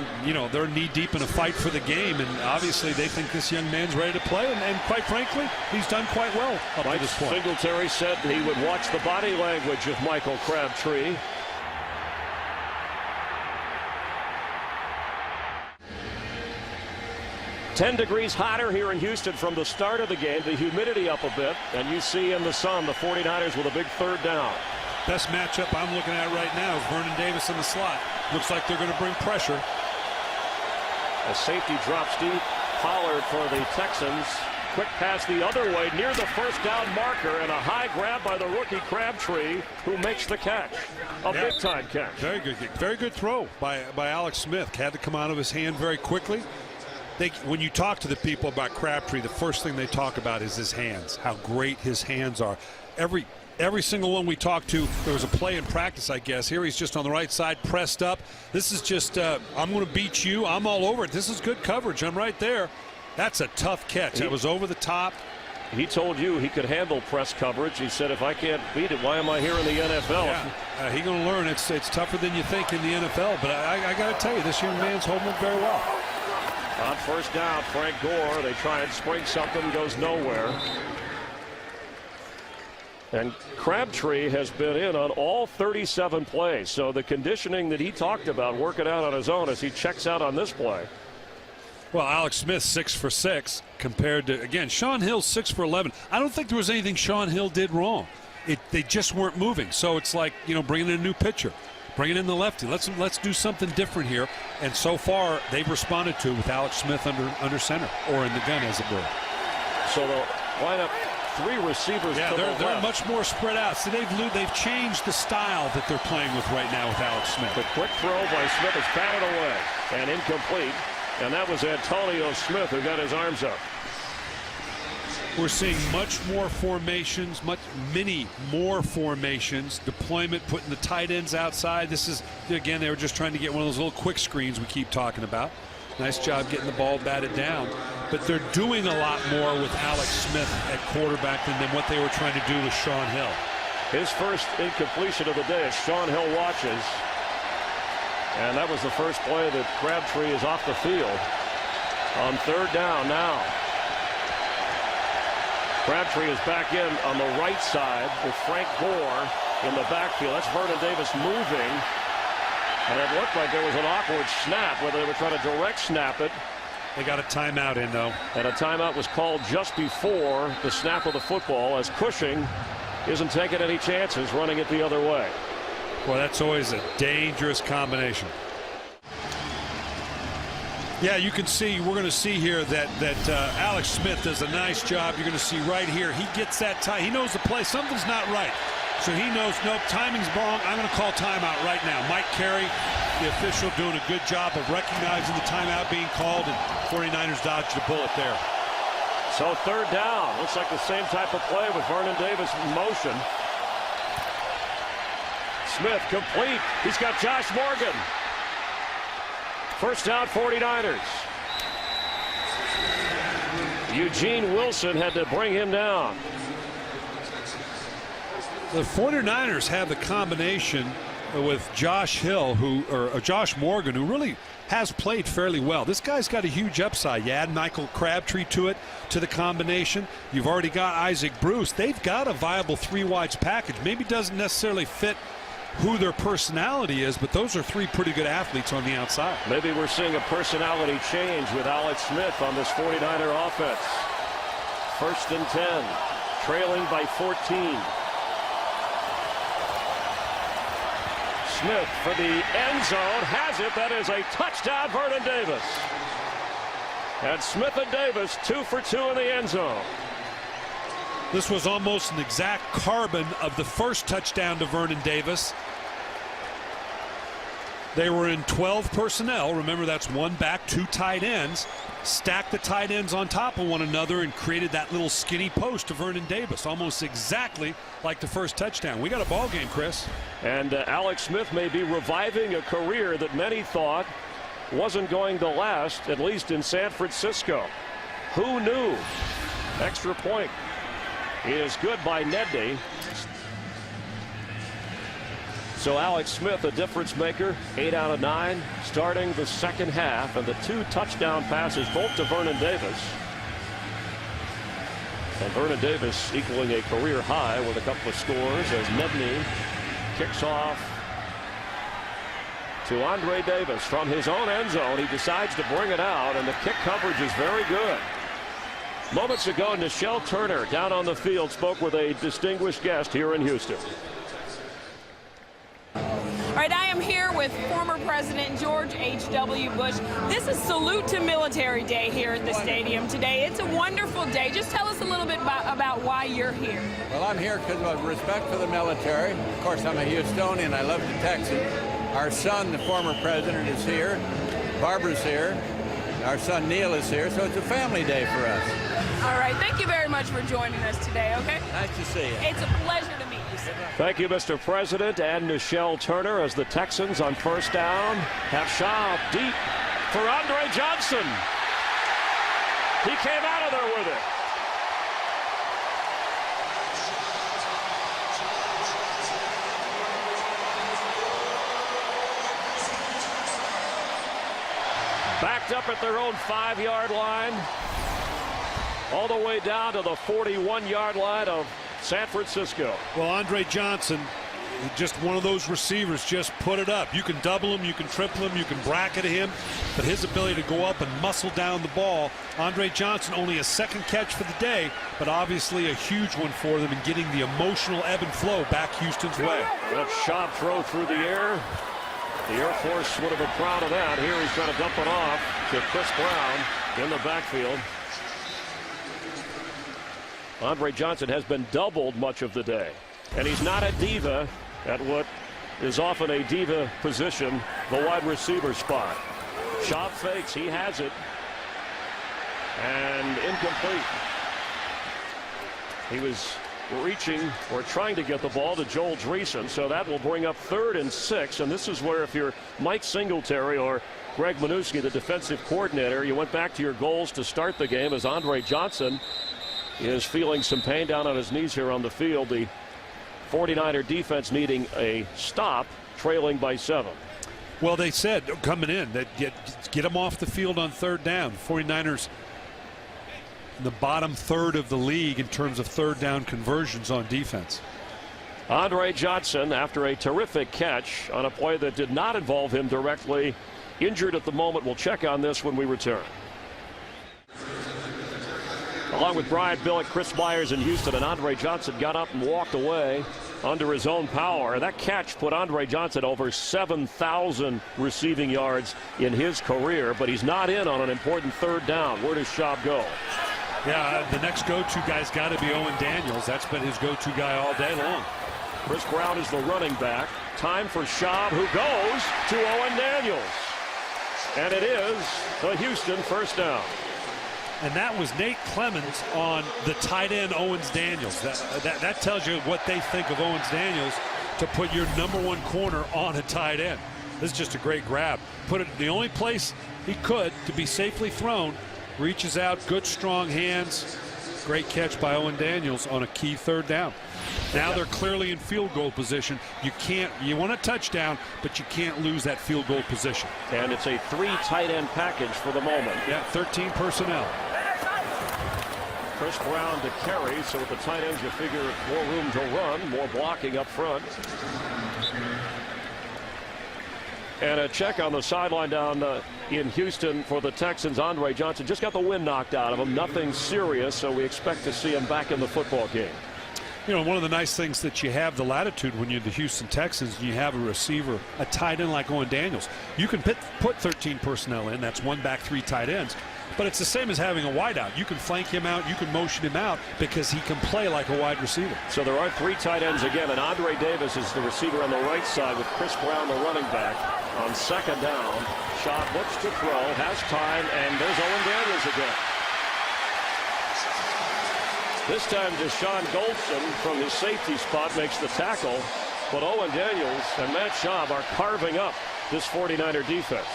knee deep in a fight for the game, and obviously they think this young man's ready to play. And quite frankly, he's done quite well up to this point. Singletary said he would watch the body language of Michael Crabtree. "10 degrees hotter here in Houston from the start of the game. The humidity up a bit, and you see in the sun the 49ers with a big 3rd down. Best matchup I'm looking at right now is Vernon Davis in the slot. Looks like they're going to bring pressure. A safety drops deep. Pollard for the Texans. Quick pass the other way near the 1st down marker, and a high grab by the rookie Crabtree, who makes the catch. Big time catch. Very good. Very good throw by Alex Smith. Had to come out of his hand very quickly. When you talk to the people about Crabtree, the first thing they talk about is his hands, how great his hands are. Every single one we talked to, there was a play in practice, I guess. Here he's just on the right side, pressed up. This is just, I'm going to beat you. I'm all over it. This is good coverage. I'm right there. That's a tough catch. That was over the top. He told you he could handle press coverage. He said, if I can't beat it, why am I here in the NFL? Yeah, he's going to learn. It's tougher than you think in the NFL. But I got to tell you, this young man's holding it very well. On 1st down, Frank Gore, they try and spring something, goes nowhere. And Crabtree has been in on all 37 plays. So the conditioning that he talked about, working out on his own as he checks out on this play. Well, Alex Smith 6 for 6 compared to, again, Shaun Hill 6 for 11. I don't think there was anything Shaun Hill did wrong. They just weren't moving. So it's like, bringing in a new pitcher. Bringing in the lefty. Let's do something different here. And so far, they've responded to with Alex Smith under center, or in the gun, as it were. So the lineup, 3 receivers. Yeah, they're much more spread out. So they've changed the style that they're playing with right now with Alex Smith. The quick throw by Smith is batted away and incomplete. And that was Antonio Smith who got his arms up. We're seeing much more formations, many more formations, deployment, putting the tight ends outside. This is, again, they were just trying to get one of those little quick screens we keep talking about. Nice job getting the ball batted down. But they're doing a lot more with Alex Smith at quarterback than what they were trying to do with Sean Hill. His first incompletion of the day as Sean Hill watches. And that was the first play that Crabtree is off the field. On third down now. Crabtree is back in on the right side with Frank Gore in the backfield. That's Vernon Davis moving. And it looked like there was an awkward snap, whether they were trying to direct snap it. They got a timeout in, though. And a timeout was called just before the snap of the football, as Cushing isn't taking any chances running it the other way. Well, that's always a dangerous combination. Yeah, you can see, we're going to see here that Alex Smith does a nice job. You're going to see right here, he gets that time. He knows the play. Something's not right. So he knows, nope, timing's wrong. I'm going to call timeout right now. Mike Carey, the official, doing a good job of recognizing the timeout being called, and 49ers dodged a bullet there. So third down. Looks like the same type of play with Vernon Davis in motion. Smith complete. He's got Josh Morgan. First down, 49ers. Eugene Wilson had to bring him down. The 49ers have the combination with Josh Hill, or Josh Morgan, who really has played fairly well. This guy's got a huge upside. You add Michael Crabtree to the combination. You've already got Isaac Bruce. They've got a viable three wides package. Maybe doesn't necessarily fit who their personality is, but those are three pretty good athletes on the outside. Maybe we're seeing a personality change with Alex Smith on this 49er offense. First and 10, trailing by 14. Smith for the end zone, has it. That is a touchdown, Vernon Davis. And Smith and Davis 2 for 2 in the end zone. This was almost an exact carbon of the first touchdown to Vernon Davis. They were in 12 personnel. Remember, that's one back, two tight ends. Stacked the tight ends on top of one another and created that little skinny post to Vernon Davis, almost exactly like the first touchdown. We got a ball game, Chris. And Alex Smith may be reviving a career that many thought wasn't going to last, at least in San Francisco. Who knew? Extra point is good by Nedney. So Alex Smith, a difference maker, 8 out of 9, starting the second half, and the 2 touchdown passes, both to Vernon Davis. And Vernon Davis equaling a career high with a couple of scores as Nedney kicks off to Andre Davis from his own end zone. He decides to bring it out, and the kick coverage is very good. Moments ago, Nichelle Turner down on the field spoke with a distinguished guest here in Houston. All right, I am here with former President George H.W. Bush. This is Salute to Military Day here at the stadium today. It's a wonderful day. Just tell us a little bit about why you're here. Well, I'm here because of respect for the military. Of course, I'm a Houstonian. I love the Texans. Our son, the former president, is here. Barbara's here. Our son Neil is here. So it's a family day for us. All right, thank you very much for joining us today, okay? Nice to see you. It's a pleasure to meet you, sir. Thank you, Mr. President, and Nichelle Turner, as the Texans on first down have Schaub deep for Andre Johnson. He came out of there with it. Backed up at their own 5-yard line, all the way down to the 41-yard line of San Francisco. Well, Andre Johnson, just one of those receivers, just put it up. You can double him, you can triple him, you can bracket him, but his ability to go up and muscle down the ball. Andre Johnson, only a second catch for the day, but obviously a huge one for them in getting the emotional ebb and flow back Houston's way. That shot throw through the air. The Air Force would have been proud of that. Here he's trying to dump it off to Chris Brown in the backfield. Andre Johnson has been doubled much of the day, and he's not a diva at what is often a diva position, the wide receiver spot. Schaub fakes, he has it, and incomplete. He was reaching or trying to get the ball to Joel Dreesen. So that will bring up 3rd and 6. And this is where if you're Mike Singletary or Greg Minuski, the defensive coordinator, you went back to your goals to start the game as Andre Johnson is feeling some pain down on his knees here on the field. The 49er defense needing a stop, trailing by 7. Well, they said coming in that get them off the field on 3rd down. 49ers in the bottom 3rd of the league in terms of 3rd down conversions on defense. Andre Johnson, after a terrific catch on a play that did not involve him directly, injured at the moment. We'll check on this when we return. Along with Brian Billick, Chris Myers in Houston, and Andre Johnson got up and walked away under his own power. That catch put Andre Johnson over 7,000 receiving yards in his career, but he's not in on an important 3rd down. Where does Schaub go? Yeah, the next go-to guy's got to be Owen Daniels. That's been his go-to guy all day long. Chris Brown is the running back. Time for Schaub, who goes to Owen Daniels. And it is the Houston 1st down. And that was Nate Clemens on the tight end Owens Daniels. That tells you what they think of Owens Daniels, to put your #1 corner on a tight end. This is just a great grab. Put it in the only place he could to be safely thrown. Reaches out, good strong hands. Great catch by Owen Daniels on a key 3rd down. Now they're clearly in field goal position. You want a touchdown, but you can't lose that field goal position. And it's a 3 tight end package for the moment. Yeah, 13 personnel. Chris Brown to carry, so with the tight ends you figure more room to run, more blocking up front. And a check on the sideline down in Houston for the Texans. Andre Johnson just got the wind knocked out of him. Nothing serious, so we expect to see him back in the football game. You know, one of the nice things that you have the latitude when you're the Houston Texans, you have a receiver, a tight end like Owen Daniels. You can put 13 personnel in. That's 1 back, 3 tight ends. But it's the same as having a wideout. You can flank him out, you can motion him out, because he can play like a wide receiver. So there are 3 tight ends again, and Andre Davis is the receiver on the right side with Chris Brown the running back. On 2nd down, Schaub looks to throw, has time, and there's Owen Daniels again. This time Deshaun Goldson from his safety spot makes the tackle, but Owen Daniels and Matt Schaub are carving up this 49er defense.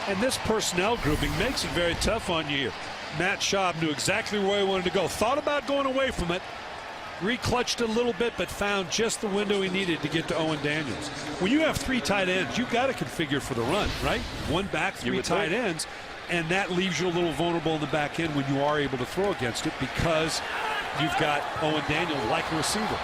And this personnel grouping makes it very tough on you here. Matt Schaub knew exactly where he wanted to go. Thought about going away from it. Reclutched a little bit, but found just the window he needed to get to Owen Daniels. When you have 3 tight ends, you've got to configure for the run, right? 1 back, 3 tight ends. And that leaves you a little vulnerable in the back end when you are able to throw against it, because you've got Owen Daniels like a receiver.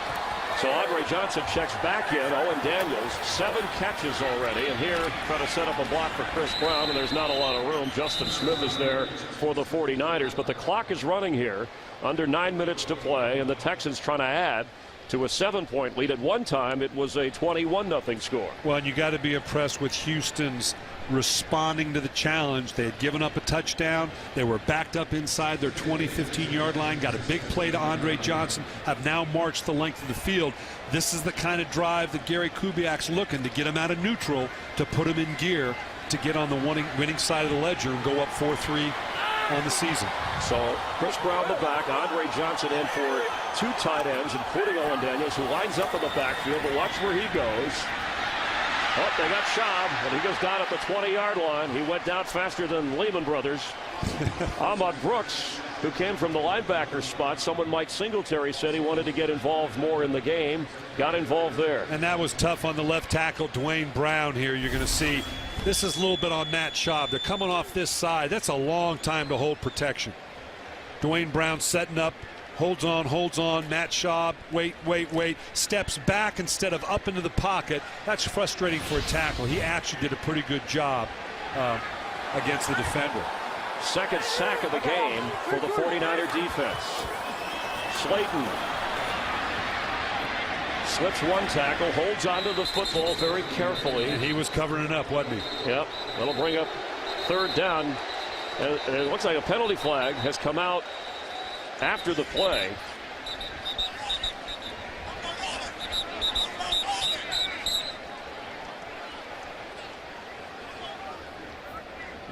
So Andre Johnson checks back in. Owen Daniels, 7 catches already. And here, trying to set up a block for Chris Brown, and there's not a lot of room. Justin Smith is there for the 49ers. But the clock is running here. Under 9 minutes to play, and the Texans trying to add to a 7-point lead. At one time, it was a 21-0 score. Well, and you got to be impressed with Houston's responding to the challenge. They had given up a touchdown. They were backed up inside their 15-yard line, got a big play to Andre Johnson, have now marched the length of the field. This is the kind of drive that Gary Kubiak's looking to get him out of neutral, to put him in gear to get on the winning side of the ledger and go up 4-3 on the season. So Chris Brown the back, Andre Johnson in for 2 tight ends, including Owen Daniels, who lines up in the backfield. But watch where he goes. Oh, they got Schaub, and he goes down at the 20-yard line. He went down faster than Lehman Brothers. Ahmad Brooks, who came from the linebacker spot, someone Mike Singletary said he wanted to get involved more in the game, got involved there. And that was tough on the left tackle, Dwayne Brown here. You're going to see this is a little bit on Matt Schaub. They're coming off this side. That's a long time to hold protection. Dwayne Brown setting up, holds on. Matt Schaub, wait, steps back instead of up into the pocket. That's frustrating for a tackle. He actually did a pretty good job against the defender. Second sack of the game for the 49er defense. Slayton slips 1 tackle, holds onto the football very carefully. And he was covering it up, wasn't he? Yep, that'll bring up 3rd down. And it looks like a penalty flag has come out after the play.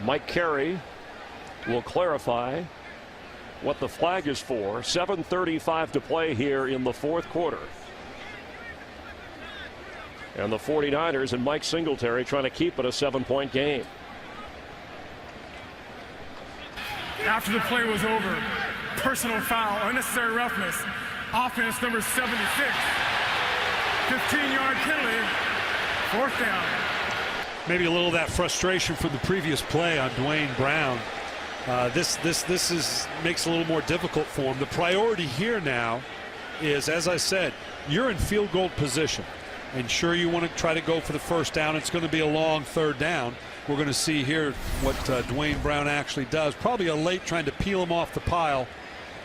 Mike Carey will clarify. what the flag is for. 7:35 to play here in the fourth quarter. And the 49ers and Mike Singletary trying to keep it a 7-point game. After the play was over, personal foul, unnecessary roughness, offense number 76, 15-yard penalty, fourth down. Maybe a little of that frustration from the previous play on Dwayne Brown. This makes it a little more difficult for him. The priority here now is, as I said, you're in field goal position. And sure, you want to try to go for the first down. It's going to be a long third down. We're going to see here what Dwayne Brown actually does. Probably a late trying to peel him off the pile.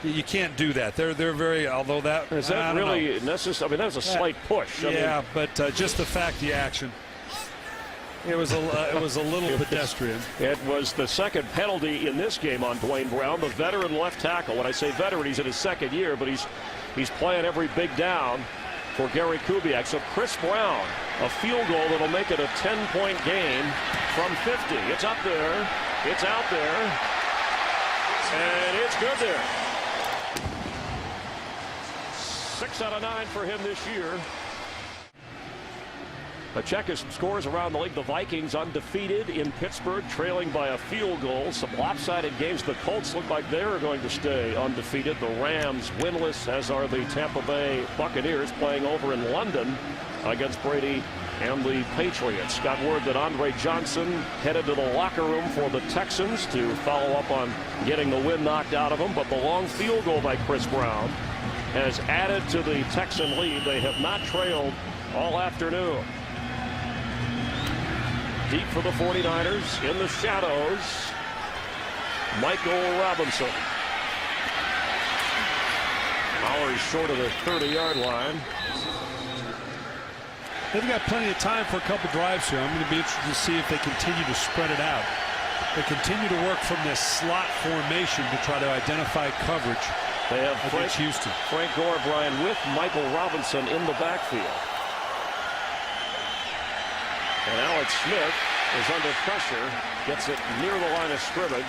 You can't do that. They're very, although that is that really necessary? I mean, that was a slight push. Yeah, but just the fact the action. It was a little pedestrian. It was the second penalty in this game on Dwayne Brown, the veteran left tackle. When I say veteran, he's in his second year, but he's playing every big down for Gary Kubiak. So Chris Brown, a field goal that'll make it a 10-point game from 50. It's up there. It's out there. And it's good there. 6 out of 9 for him this year. Check his scores around the league. The Vikings undefeated in Pittsburgh, trailing by a field goal. Some lopsided games. The Colts look like they're going to stay undefeated. The Rams winless, as are the Tampa Bay Buccaneers, playing over in London against Brady and the Patriots. Got word that Andre Johnson headed to the locker room for the Texans to follow up on getting the wind knocked out of him. But the long field goal by Chris Brown has added to the Texan lead. They have not trailed all afternoon. Deep for the 49ers in the shadows, Michael Robinson. Hours short of the 30-yard line. They've got plenty of time for a couple drives here. I'm going to be interested to see if they continue to spread it out. They continue to work from this slot formation to try to identify coverage. They have Houston. Frank Gore, Brian, with Michael Robinson in the backfield. And Alex Smith is under pressure, gets it near the line of scrimmage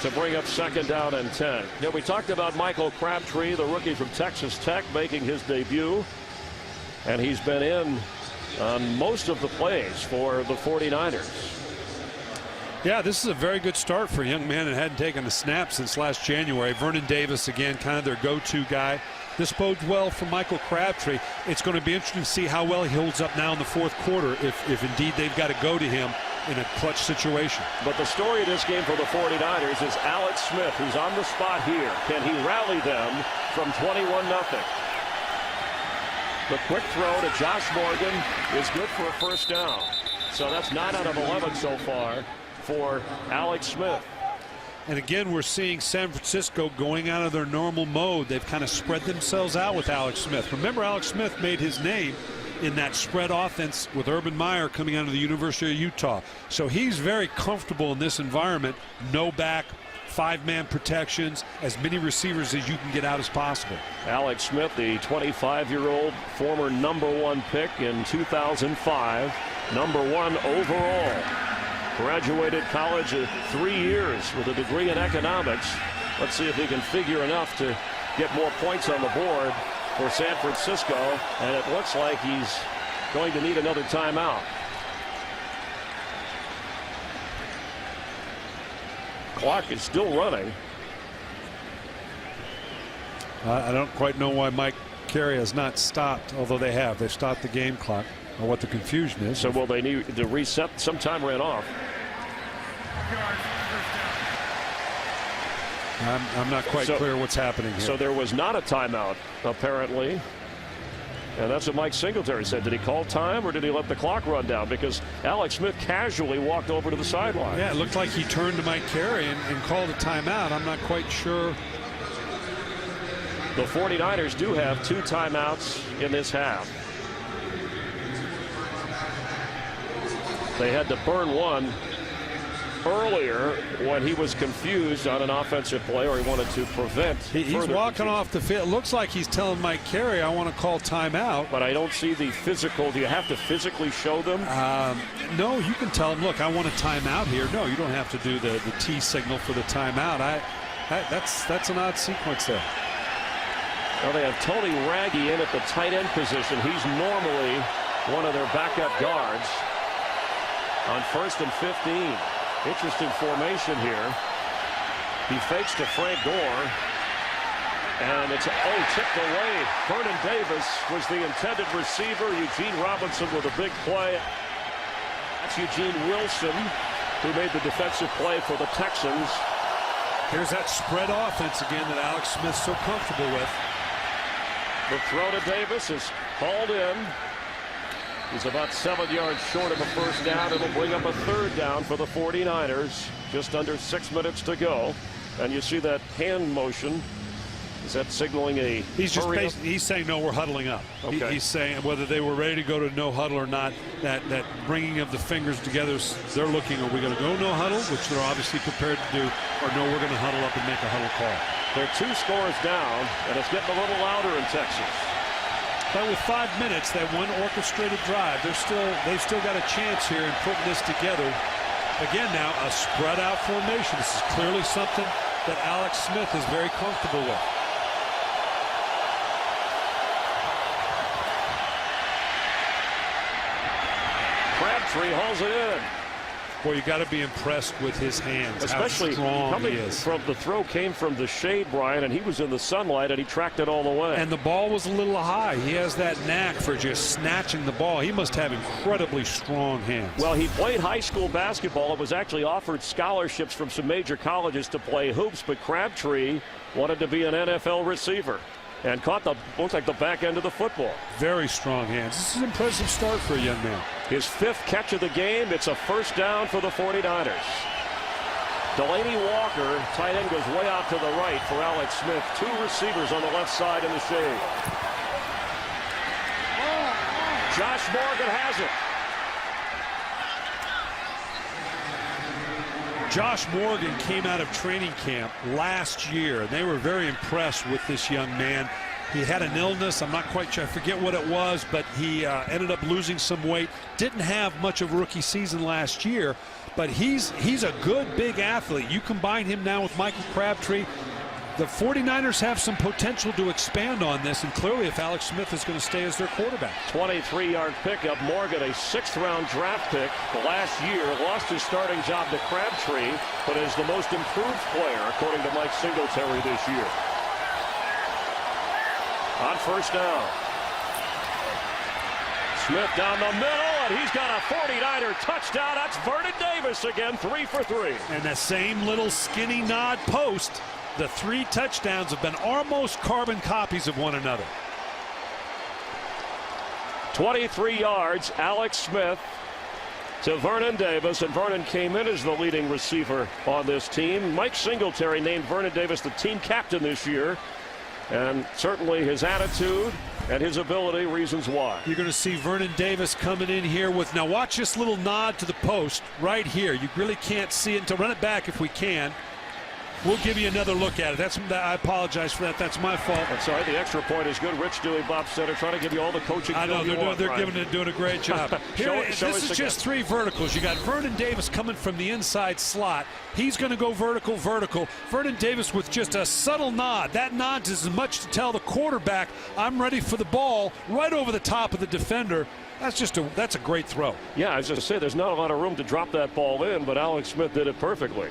to bring up second down and 10. Yeah, we talked about Michael Crabtree, the rookie from Texas Tech, making his debut. And he's been in on most of the plays for the 49ers. Yeah, this is a very good start for a young man that hadn't taken a snap since last January. Vernon Davis, again, kind of their go-to guy. This bodes well for Michael Crabtree. It's going to be interesting to see how well he holds up now in the fourth quarter if indeed they've got to go to him in a clutch situation. But the story of this game for the 49ers is Alex Smith, who's on the spot here. Can he rally them from 21-0? The quick throw to Josh Morgan is good for a first down. So that's 9 out of 11 so far for Alex Smith. And again, we're seeing San Francisco going out of their normal mode. They've kind of spread themselves out with Alex Smith. Remember, Alex Smith made his name in that spread offense with Urban Meyer coming out of the University of Utah. So he's very comfortable in this environment. No back, 5-man protections, as many receivers as you can get out as possible. Alex Smith, the 25-year-old former #1 pick in 2005, #1 overall. Graduated college 3 years with a degree in economics. Let's see if he can figure enough to get more points on the board for San Francisco. And it looks like he's going to need another timeout. Clock is still running. I don't quite know why Mike Carey has not stopped, although they have. They've stopped the game clock, or what the confusion is. So will they need to reset? Some time ran off. I'm not quite clear what's happening here. So there was not a timeout, apparently. And that's what Mike Singletary said. Did he call time or did he let the clock run down? Because Alex Smith casually walked over to the sideline. Yeah, it looked like he turned to Mike Carey and called a timeout. I'm not quite sure. The 49ers do have 2 timeouts in this half. They had to burn one earlier when he was confused on an offensive play, or he wanted to prevent. He's walking off the field. Looks like he's telling Mike Carey, I want to call timeout. But I don't see the physical. Do you have to physically show them? No, you can tell him, look, I want a timeout here. No, you don't have to do the T signal for the timeout. That's an odd sequence there. Well, they have Tony Raggi in at the tight end position. He's normally one of their backup guards. On 1st and 15. Interesting formation here. He fakes to Frank Gore. And it's tipped away. Vernon Davis was the intended receiver. Eugene Robinson with a big play. That's Eugene Wilson, who made the defensive play for the Texans. Here's that spread offense again that Alex Smith's so comfortable with. The throw to Davis is hauled in. He's about 7 yards short of a first down. It'll bring up a 3rd down for the 49ers. Just under 6 minutes to go. And you see that hand motion. Is that signaling a he's just hurry up? he's saying no, we're huddling up. Okay. He's saying whether they were ready to go to no huddle or not, that bringing of the fingers together, they're looking, are we going to go no huddle, which they're obviously prepared to do, or no, we're going to huddle up and make a huddle call. They're 2 scores down, and it's getting a little louder in Texas. But with 5 minutes, that one orchestrated drive, they've still got a chance here in putting this together. Again now, a spread out formation. This is clearly something that Alex Smith is very comfortable with. Crabtree hauls it in. Boy, you got to be impressed with his hands, especially how strong he coming is. From the throw came from the shade, Brian, and he was in the sunlight, and he tracked it all the way. And the ball was a little high. He has that knack for just snatching the ball. He must have incredibly strong hands. Well, he played high school basketball and was actually offered scholarships from some major colleges to play hoops, but Crabtree wanted to be an NFL receiver and caught looks like the back end of the football. Very strong hands. This is an impressive start for a young man. His 5th catch of the game. It's a 1st down for the 49ers. Delaney Walker, tight end, goes way out to the right for Alex Smith. 2 receivers on the left side in the shade. Josh Morgan has it. Josh Morgan came out of training camp last year, and they were very impressed with this young man. He had an illness. I'm not quite sure. I forget what it was, but he ended up losing some weight. Didn't have much of a rookie season last year, but he's a good big athlete. You combine him now with Michael Crabtree. The 49ers have some potential to expand on this, and clearly if Alex Smith is going to stay as their quarterback. 23-yard pickup. Morgan, a 6th-round draft pick last year, lost his starting job to Crabtree, but is the most improved player, according to Mike Singletary this year. On 1st down. Smith down the middle, and he's got a 49er touchdown. That's Vernon Davis again, 3 for 3. And the same little skinny nod post. The 3 touchdowns have been almost carbon copies of one another. 23 yards, Alex Smith to Vernon Davis, and Vernon came in as the leading receiver on this team. Mike Singletary named Vernon Davis the team captain this year, and certainly his attitude and his ability, reasons why. You're going to see Vernon Davis coming in here with, now watch this little nod to the post right here. You really can't see it until, run it back if we can. We'll give you another look at it. I apologize for that. That's my fault. That's all right. The extra point is good. Rich Dewey, Bob Center, trying to give you all the coaching. I know they're doing a great job. This is just 3 verticals. You got Vernon Davis coming from the inside slot. He's going to go vertical. Vernon Davis with just a subtle nod. That nod is as much to tell the quarterback, I'm ready for the ball, right over the top of the defender. That's a great throw. Yeah, I was just say there's not a lot of room to drop that ball in, but Alex Smith did it perfectly.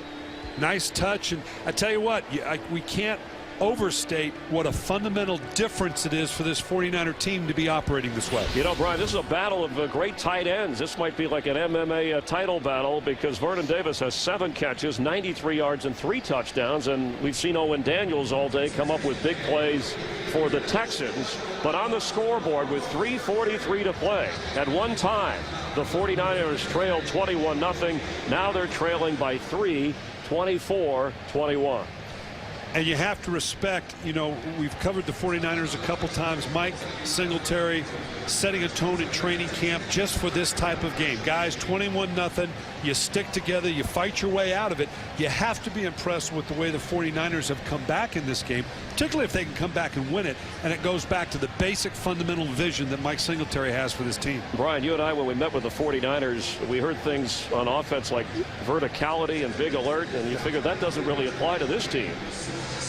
Nice touch, and I tell you what, we can't overstate what a fundamental difference it is for this 49er team to be operating this way. You know, Brian, this is a battle of great tight ends. This might be like an MMA title battle, because Vernon Davis has 7 catches, 93 yards, and 3 touchdowns, and we've seen Owen Daniels all day come up with big plays for the Texans. But on the scoreboard with 3:43 to play, at one time the 49ers trailed 21-0. Now they're trailing by 3, 24-21. And you have to respect, you know, we've covered the 49ers a couple times. Mike Singletary setting a tone in training camp just for this type of game. Guys, 21-0. You stick together. You fight your way out of it. You have to be impressed with the way the 49ers have come back in this game, particularly if they can come back and win it. And it goes back to the basic fundamental vision that Mike Singletary has for this team. Brian, you and I, when we met with the 49ers, we heard things on offense like verticality and big alert, and you figure that doesn't really apply to this team.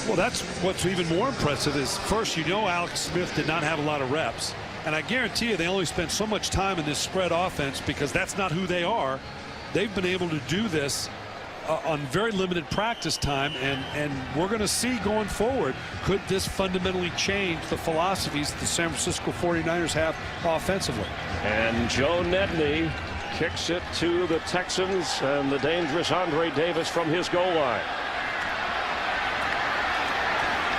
Well, that's what's even more impressive is, first, you know, Alex Smith did not have a lot of reps. And I guarantee you they only spent so much time in this spread offense because that's not who they are. They've been able to do this on very limited practice time, and we're going to see going forward, could this fundamentally change the philosophies the San Francisco 49ers have offensively. And Joe Nedney kicks it to the Texans, and the dangerous Andre Davis from his goal line.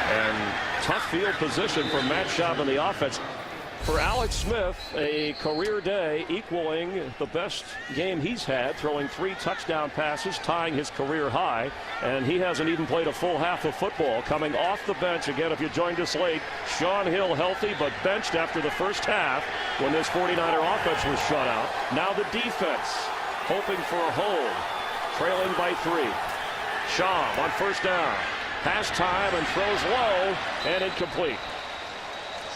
And tough field position for Matt Schaub in the offense. For Alex Smith, a career day equaling the best game he's had, throwing 3 touchdown passes, tying his career high, and he hasn't even played a full half of football. Coming off the bench again, if you joined us late, Sean Hill healthy but benched after the first half when this 49er offense was shut out. Now the defense hoping for a hold, trailing by 3. Schaub on first down. Pass time and throws low and incomplete.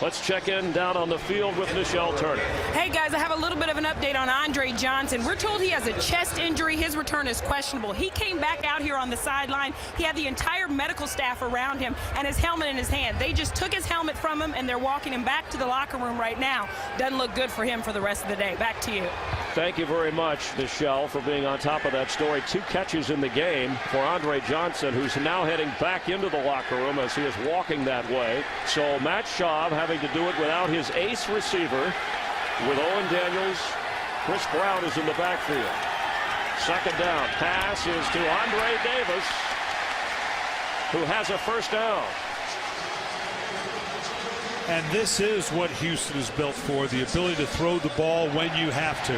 Let's check in down on the field with Michelle Turner. Hey guys, I have a little bit of an update on Andre Johnson. We're told he has a chest injury. His return is questionable. He came back out here on the sideline. He had the entire medical staff around him and his helmet in his hand. They just took his helmet from him and they're walking him back to the locker room right now. Doesn't look good for him for the rest of the day. Back to you. Thank you very much, Michelle, for being on top of that story. 2 catches in the game for Andre Johnson, who's now heading back into the locker room as he is walking that way. So Matt Schaub having to do it without his ace receiver. With Owen Daniels, Chris Brown is in the backfield. Second down. Pass is to Andre Davis, who has a first down. And this is what Houston is built for, the ability to throw the ball when you have to.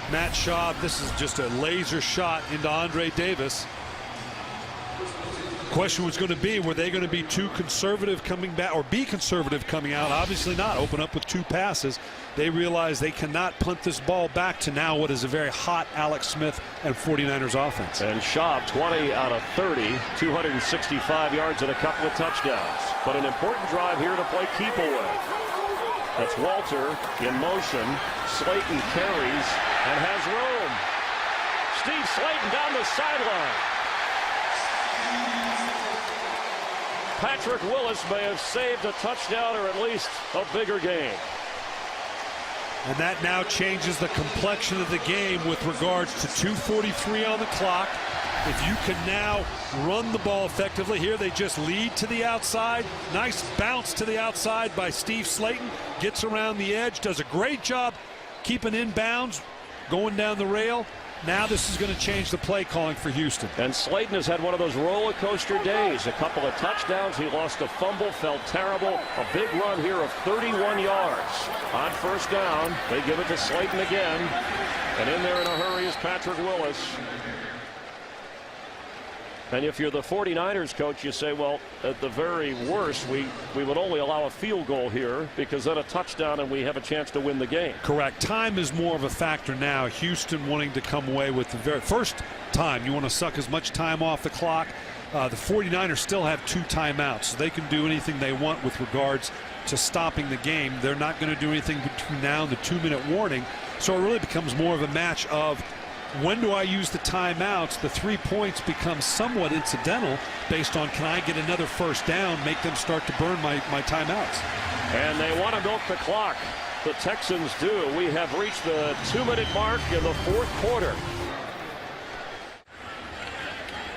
Matt Schaub, this is just a laser shot into Andre Davis. Question was going to be, were they going to be too conservative coming back, or be conservative coming out? Obviously not. Open up with 2 passes. They realize they cannot punt this ball back to now what is a very hot Alex Smith and 49ers offense. And Schaub 20 out of 30, 265 yards and a couple of touchdowns. But an important drive here to play keep away. That's Walter in motion. Slayton carries and has room. Steve Slayton down the sideline. Patrick Willis may have saved a touchdown or at least a bigger game. And that now changes the complexion of the game with regards to 2:43 on the clock. If you can now run the ball effectively here, they just lead to the outside. Nice bounce to the outside by Steve Slayton. Gets around the edge, does a great job keeping in bounds, going down the rail. Now this is going to change the play calling for Houston. And Slayton has had one of those roller coaster days. A couple of touchdowns. He lost a fumble, felt terrible. A big run here of 31 yards. On first down, they give it to Slayton again. And in there in a hurry is Patrick Willis. And if you're the 49ers coach, you say, well, at the very worst, we would only allow a field goal here because then a touchdown and we have a chance to win the game. Correct. Time is more of a factor now. Houston wanting to come away with the very first time. You want to suck as much time off the clock. The 49ers still have 2 timeouts, so they can do anything they want with regards to stopping the game. They're not going to do anything between now and the 2-minute warning. So it really becomes more of a match of, when do I use the timeouts? The 3 points become somewhat incidental based on, can I get another first down, make them start to burn my timeouts. And they want to milk the clock. The Texans do. We have reached the 2-minute mark in the 4th quarter.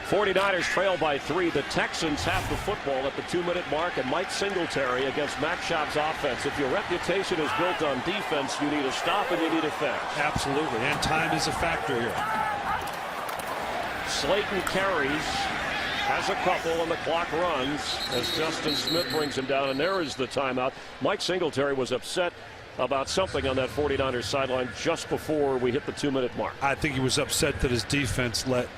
49ers trail by 3. The Texans have the football at the 2-minute mark, and Mike Singletary against Matt Schaub's offense. If your reputation is built on defense, you need a stop and you need a finish. Absolutely, and time is a factor here. Slayton carries, has a couple, and the clock runs as Justin Smith brings him down, and there is the timeout. Mike Singletary was upset about something on that 49ers sideline just before we hit the 2-minute mark. I think he was upset that his defense let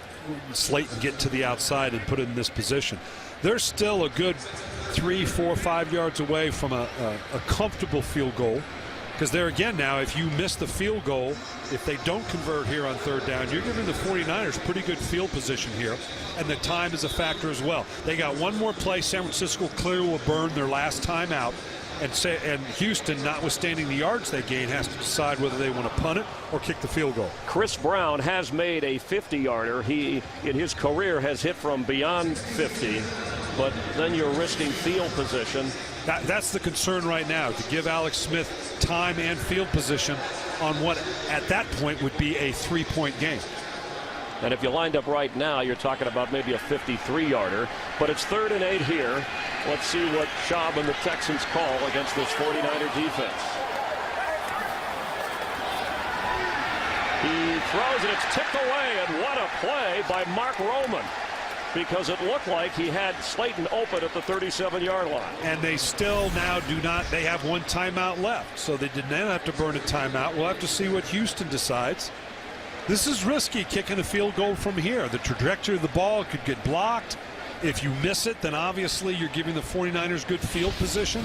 Slayton get to the outside and put it in this position. they're still a good 3, 4, 5 yards away from a comfortable field goal. Because there again now, if you miss the field goal, if they don't convert here on 3rd down, you're giving the 49ers pretty good field position here. And the time is a factor as well. They got one more play. San Francisco clearly will burn their last timeout. And Houston, notwithstanding the yards they gain, has to decide whether they want to punt it or kick the field goal. Chris Brown has made a 50-yarder. He, in his career, has hit from beyond 50. But then you're risking field position. That's the concern right now, to give Alex Smith time and field position on what at that point would be a 3-point game. And if you lined up right now, you're talking about maybe a 53-yarder. But it's 3rd and 8 here. Let's see what Schaub and the Texans call against this 49er defense. He throws it. It's tipped away. And what a play by Mark Roman, because it looked like he had Slayton open at the 37-yard line. And they still now do not. They have one timeout left, so they did not have to burn a timeout. We'll have to see what Houston decides. This is risky, kicking a field goal from here. The trajectory of the ball could get blocked. If you miss it, then obviously you're giving the 49ers good field position.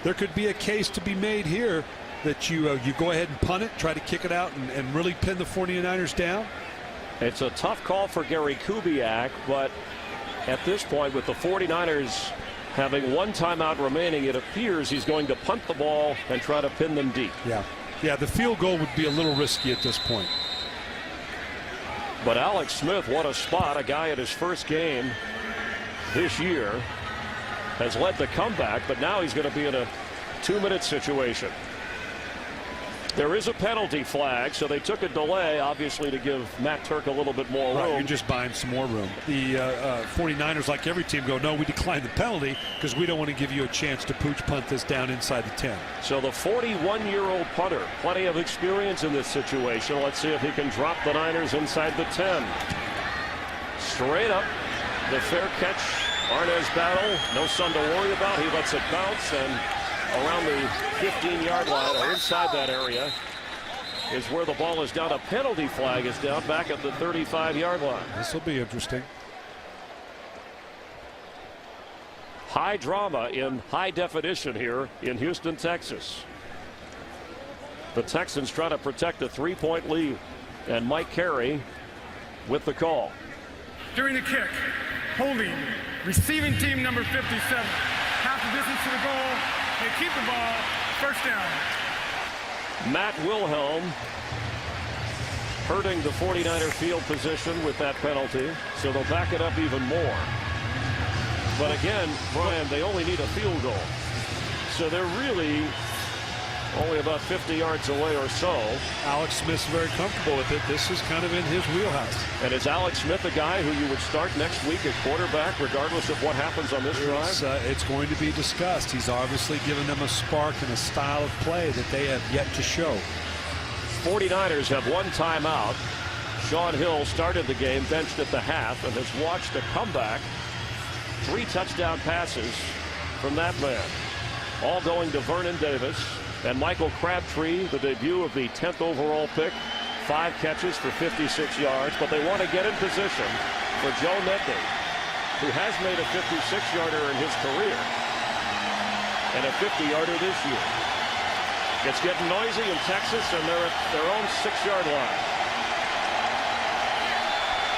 There could be a case to be made here that you go ahead and punt it, try to kick it out, and really pin the 49ers down. It's a tough call for Gary Kubiak, but at this point, with the 49ers having one timeout remaining, it appears he's going to punt the ball and try to pin them deep. Yeah, the field goal would be a little risky at this point. But Alex Smith, what a spot. A guy at his first game this year has led the comeback, but now he's going to be in a 2-minute situation. There is a penalty flag, so they took a delay, obviously, to give Matt Turk a little bit more room. Right, you're just buying some more room. The 49ers, like every team, go, no, we decline the penalty because we don't want to give you a chance to pooch punt this down inside the 10. So the 41-year-old punter, plenty of experience in this situation. Let's see if he can drop the Niners inside the 10. Straight up, the fair catch, Arnaz battle, no Sun to worry about. He lets it bounce, and around the 15-yard line or inside that area is where the ball is down. A penalty flag is down back at the 35-yard line. This will be interesting. High drama in high definition here in Houston, Texas. The Texans try to protect a 3-point lead, and Mike Carey with the call. During the kick, holding receiving team number 57. Half the distance to the goal. They keep the ball. 1st down. Matt Wilhelm hurting the 49er field position with that penalty, so they'll back it up even more. But again, Brian, they only need a field goal, so they're really only about 50 yards away or so. Alex Smith's very comfortable with it. This is kind of in his wheelhouse. And is Alex Smith a guy who you would start next week at quarterback regardless of what happens on this drive? It's going to be discussed. He's obviously given them a spark and a style of play that they have yet to show. 49ers have one timeout. Sean Hill started the game, benched at the half, and has watched a comeback. 3 touchdown passes from that man, all going to Vernon Davis. And Michael Crabtree, the debut of the 10th overall pick, 5 catches for 56 yards. But they want to get in position for Joe Nedney, who has made a 56-yarder in his career and a 50-yarder this year. It's getting noisy in Texas, and they're at their own 6-yard line.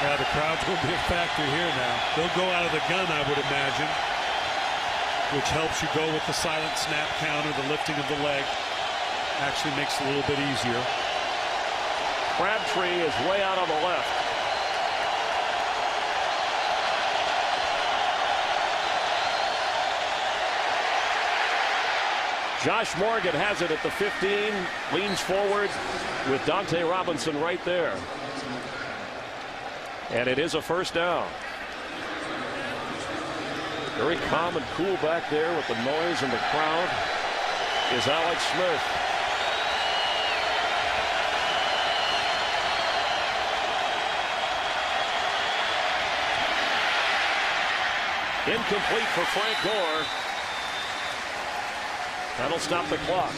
Yeah, the crowd's going to be a factor here now. They'll go out of the gun, I would imagine, which helps you go with the silent snap counter. The lifting of the leg actually makes it a little bit easier. Crabtree is way out on the left. Josh Morgan has it at the 15, leans forward with Dante Robinson right there. And it is a 1st down. Very calm and cool back there with the noise and the crowd is Alex Smith. Incomplete for Frank Gore. That'll stop the clock.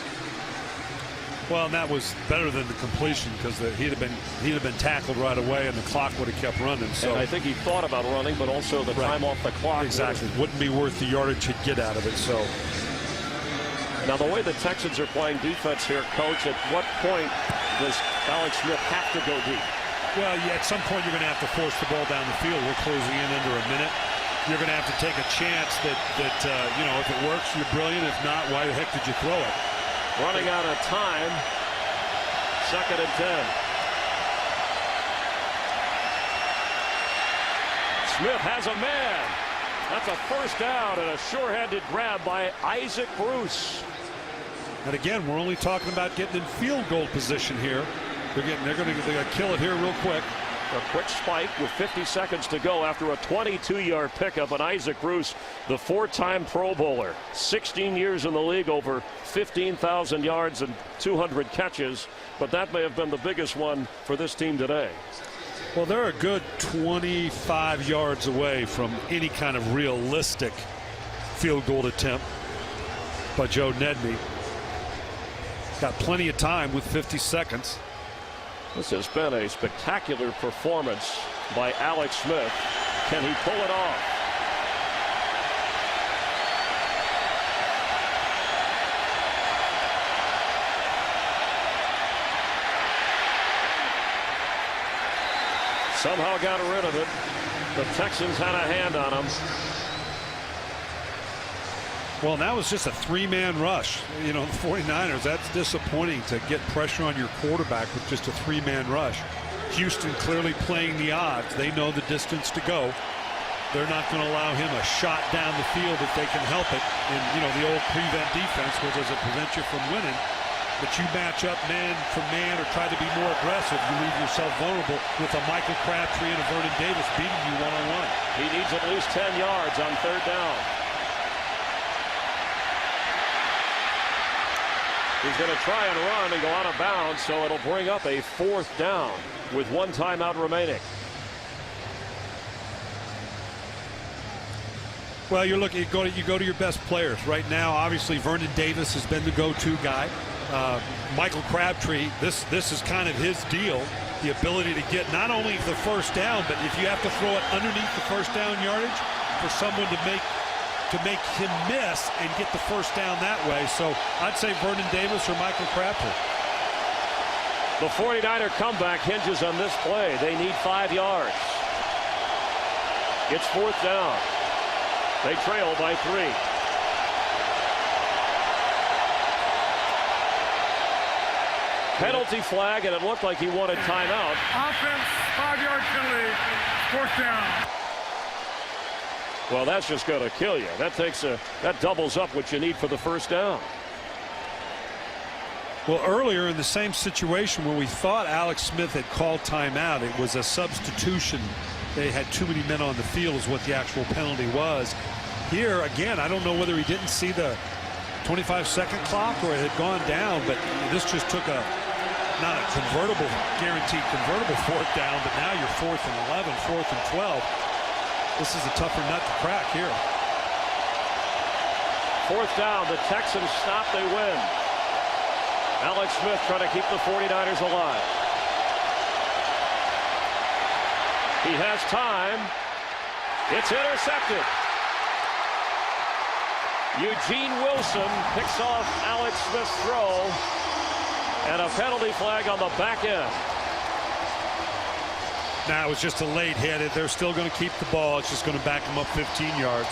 Well, and that was better than the completion because he'd have been tackled right away, and the clock would have kept running. So and I think he thought about running, but also the time off the clock. Exactly, wouldn't be worth the yardage he'd get out of it. So now the way the Texans are playing defense here, Coach, at what point does Alex Smith have to go deep? Well, yeah, at some point you're going to have to force the ball down the field. We're closing in under a minute. You're going to have to take a chance that you know, if it works, you're brilliant. If not, why the heck did you throw it? Running out of time. 2nd and 10. Smith has a man. That's a first down and a sure-handed grab by Isaac Bruce. And again, we're only talking about getting in field goal position here. They're going to kill it here real quick. A quick spike with 50 seconds to go after a 22-yard pickup. And Isaac Bruce, the 4-time Pro Bowler, 16 years in the league, over 15,000 yards and 200 catches. But that may have been the biggest one for this team today. Well, they're a good 25 yards away from any kind of realistic field goal attempt by Joe Nedney. Got plenty of time with 50 seconds. This has been a spectacular performance by Alex Smith. Can he pull it off? Somehow got rid of it. The Texans had a hand on him. Well, that was just a 3-man rush. You know, the 49ers, that's disappointing to get pressure on your quarterback with just a 3-man rush. Houston clearly playing the odds. They know the distance to go. They're not going to allow him a shot down the field if they can help it. And, you know, the old prevent defense, where does it prevent you from winning? But you match up man for man or try to be more aggressive, you leave yourself vulnerable with a Michael Crabtree and a Vernon Davis beating you one-on-one. He needs at least 10 yards on 3rd down. He's going to try and run and go out of bounds, so it'll bring up a 4th down with 1 timeout remaining. Well, you go to your best players right now. Obviously, Vernon Davis has been the go-to guy. Michael Crabtree, this is kind of his deal, the ability to get not only the first down, but if you have to throw it underneath the first down yardage for someone to make him miss and get the first down that way. So I'd say Vernon Davis or Michael Crabtree. The 49er comeback hinges on this play. They need 5 yards. It's 4th down. They trail by 3. Penalty flag, and it looked like he wanted timeout. Offense, 5-yard penalty, 4th down. Well, that's just going to kill you. That doubles up what you need for the first down. Well, earlier in the same situation where we thought Alex Smith had called timeout, it was a substitution. They had too many men on the field is what the actual penalty was. Here, again, I don't know whether he didn't see the 25-second clock or it had gone down, but this just took not a guaranteed convertible 4th down, but now you're 4th and 11, 4th and 12. This is a tougher nut to crack here. 4th down. The Texans stop. They win. Alex Smith trying to keep the 49ers alive. He has time. It's intercepted. Eugene Wilson picks off Alex Smith's throw. And a penalty flag on the back end. Now it was just a late hit. They're still going to keep the ball. It's just going to back them up 15 yards.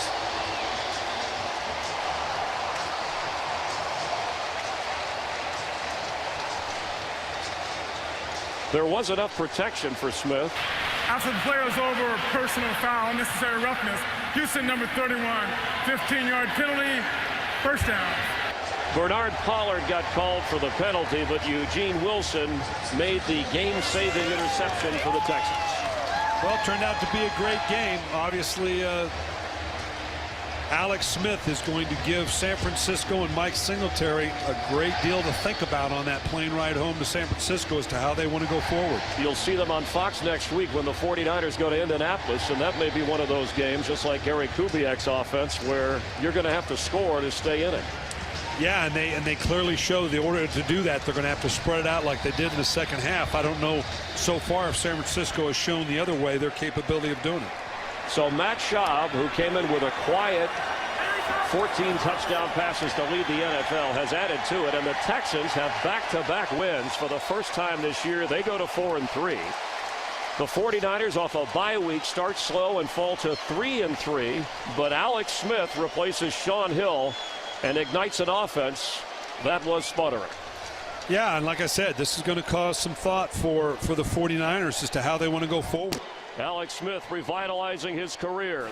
There was enough protection for Smith. After the play was over, a personal foul, unnecessary roughness. Houston, number 31, 15-yard penalty, first down. Bernard Pollard got called for the penalty, but Eugene Wilson made the game-saving interception for the Texans. Well, it turned out to be a great game. Obviously, Alex Smith is going to give San Francisco and Mike Singletary a great deal to think about on that plane ride home to San Francisco as to how they want to go forward. You'll see them on Fox next week when the 49ers go to Indianapolis, and that may be one of those games, just like Gary Kubiak's offense, where you're going to have to score to stay in it. Yeah, and they clearly show the order to do that, they're going to have to spread it out like they did in the second half. I don't know so far if San Francisco has shown the other way their capability of doing it. So Matt Schaub, who came in with a quiet 14 touchdown passes to lead the NFL, has added to it, and the Texans have back-to-back wins for the first time this year. They go to 4-3. The 49ers off a bye week start slow and fall to 3-3, but Alex Smith replaces Sean Hill and ignites an offense that was sputtering. Yeah, and like I said, this is going to cause some thought for the 49ers as to how they want to go forward. Alex Smith revitalizing his career.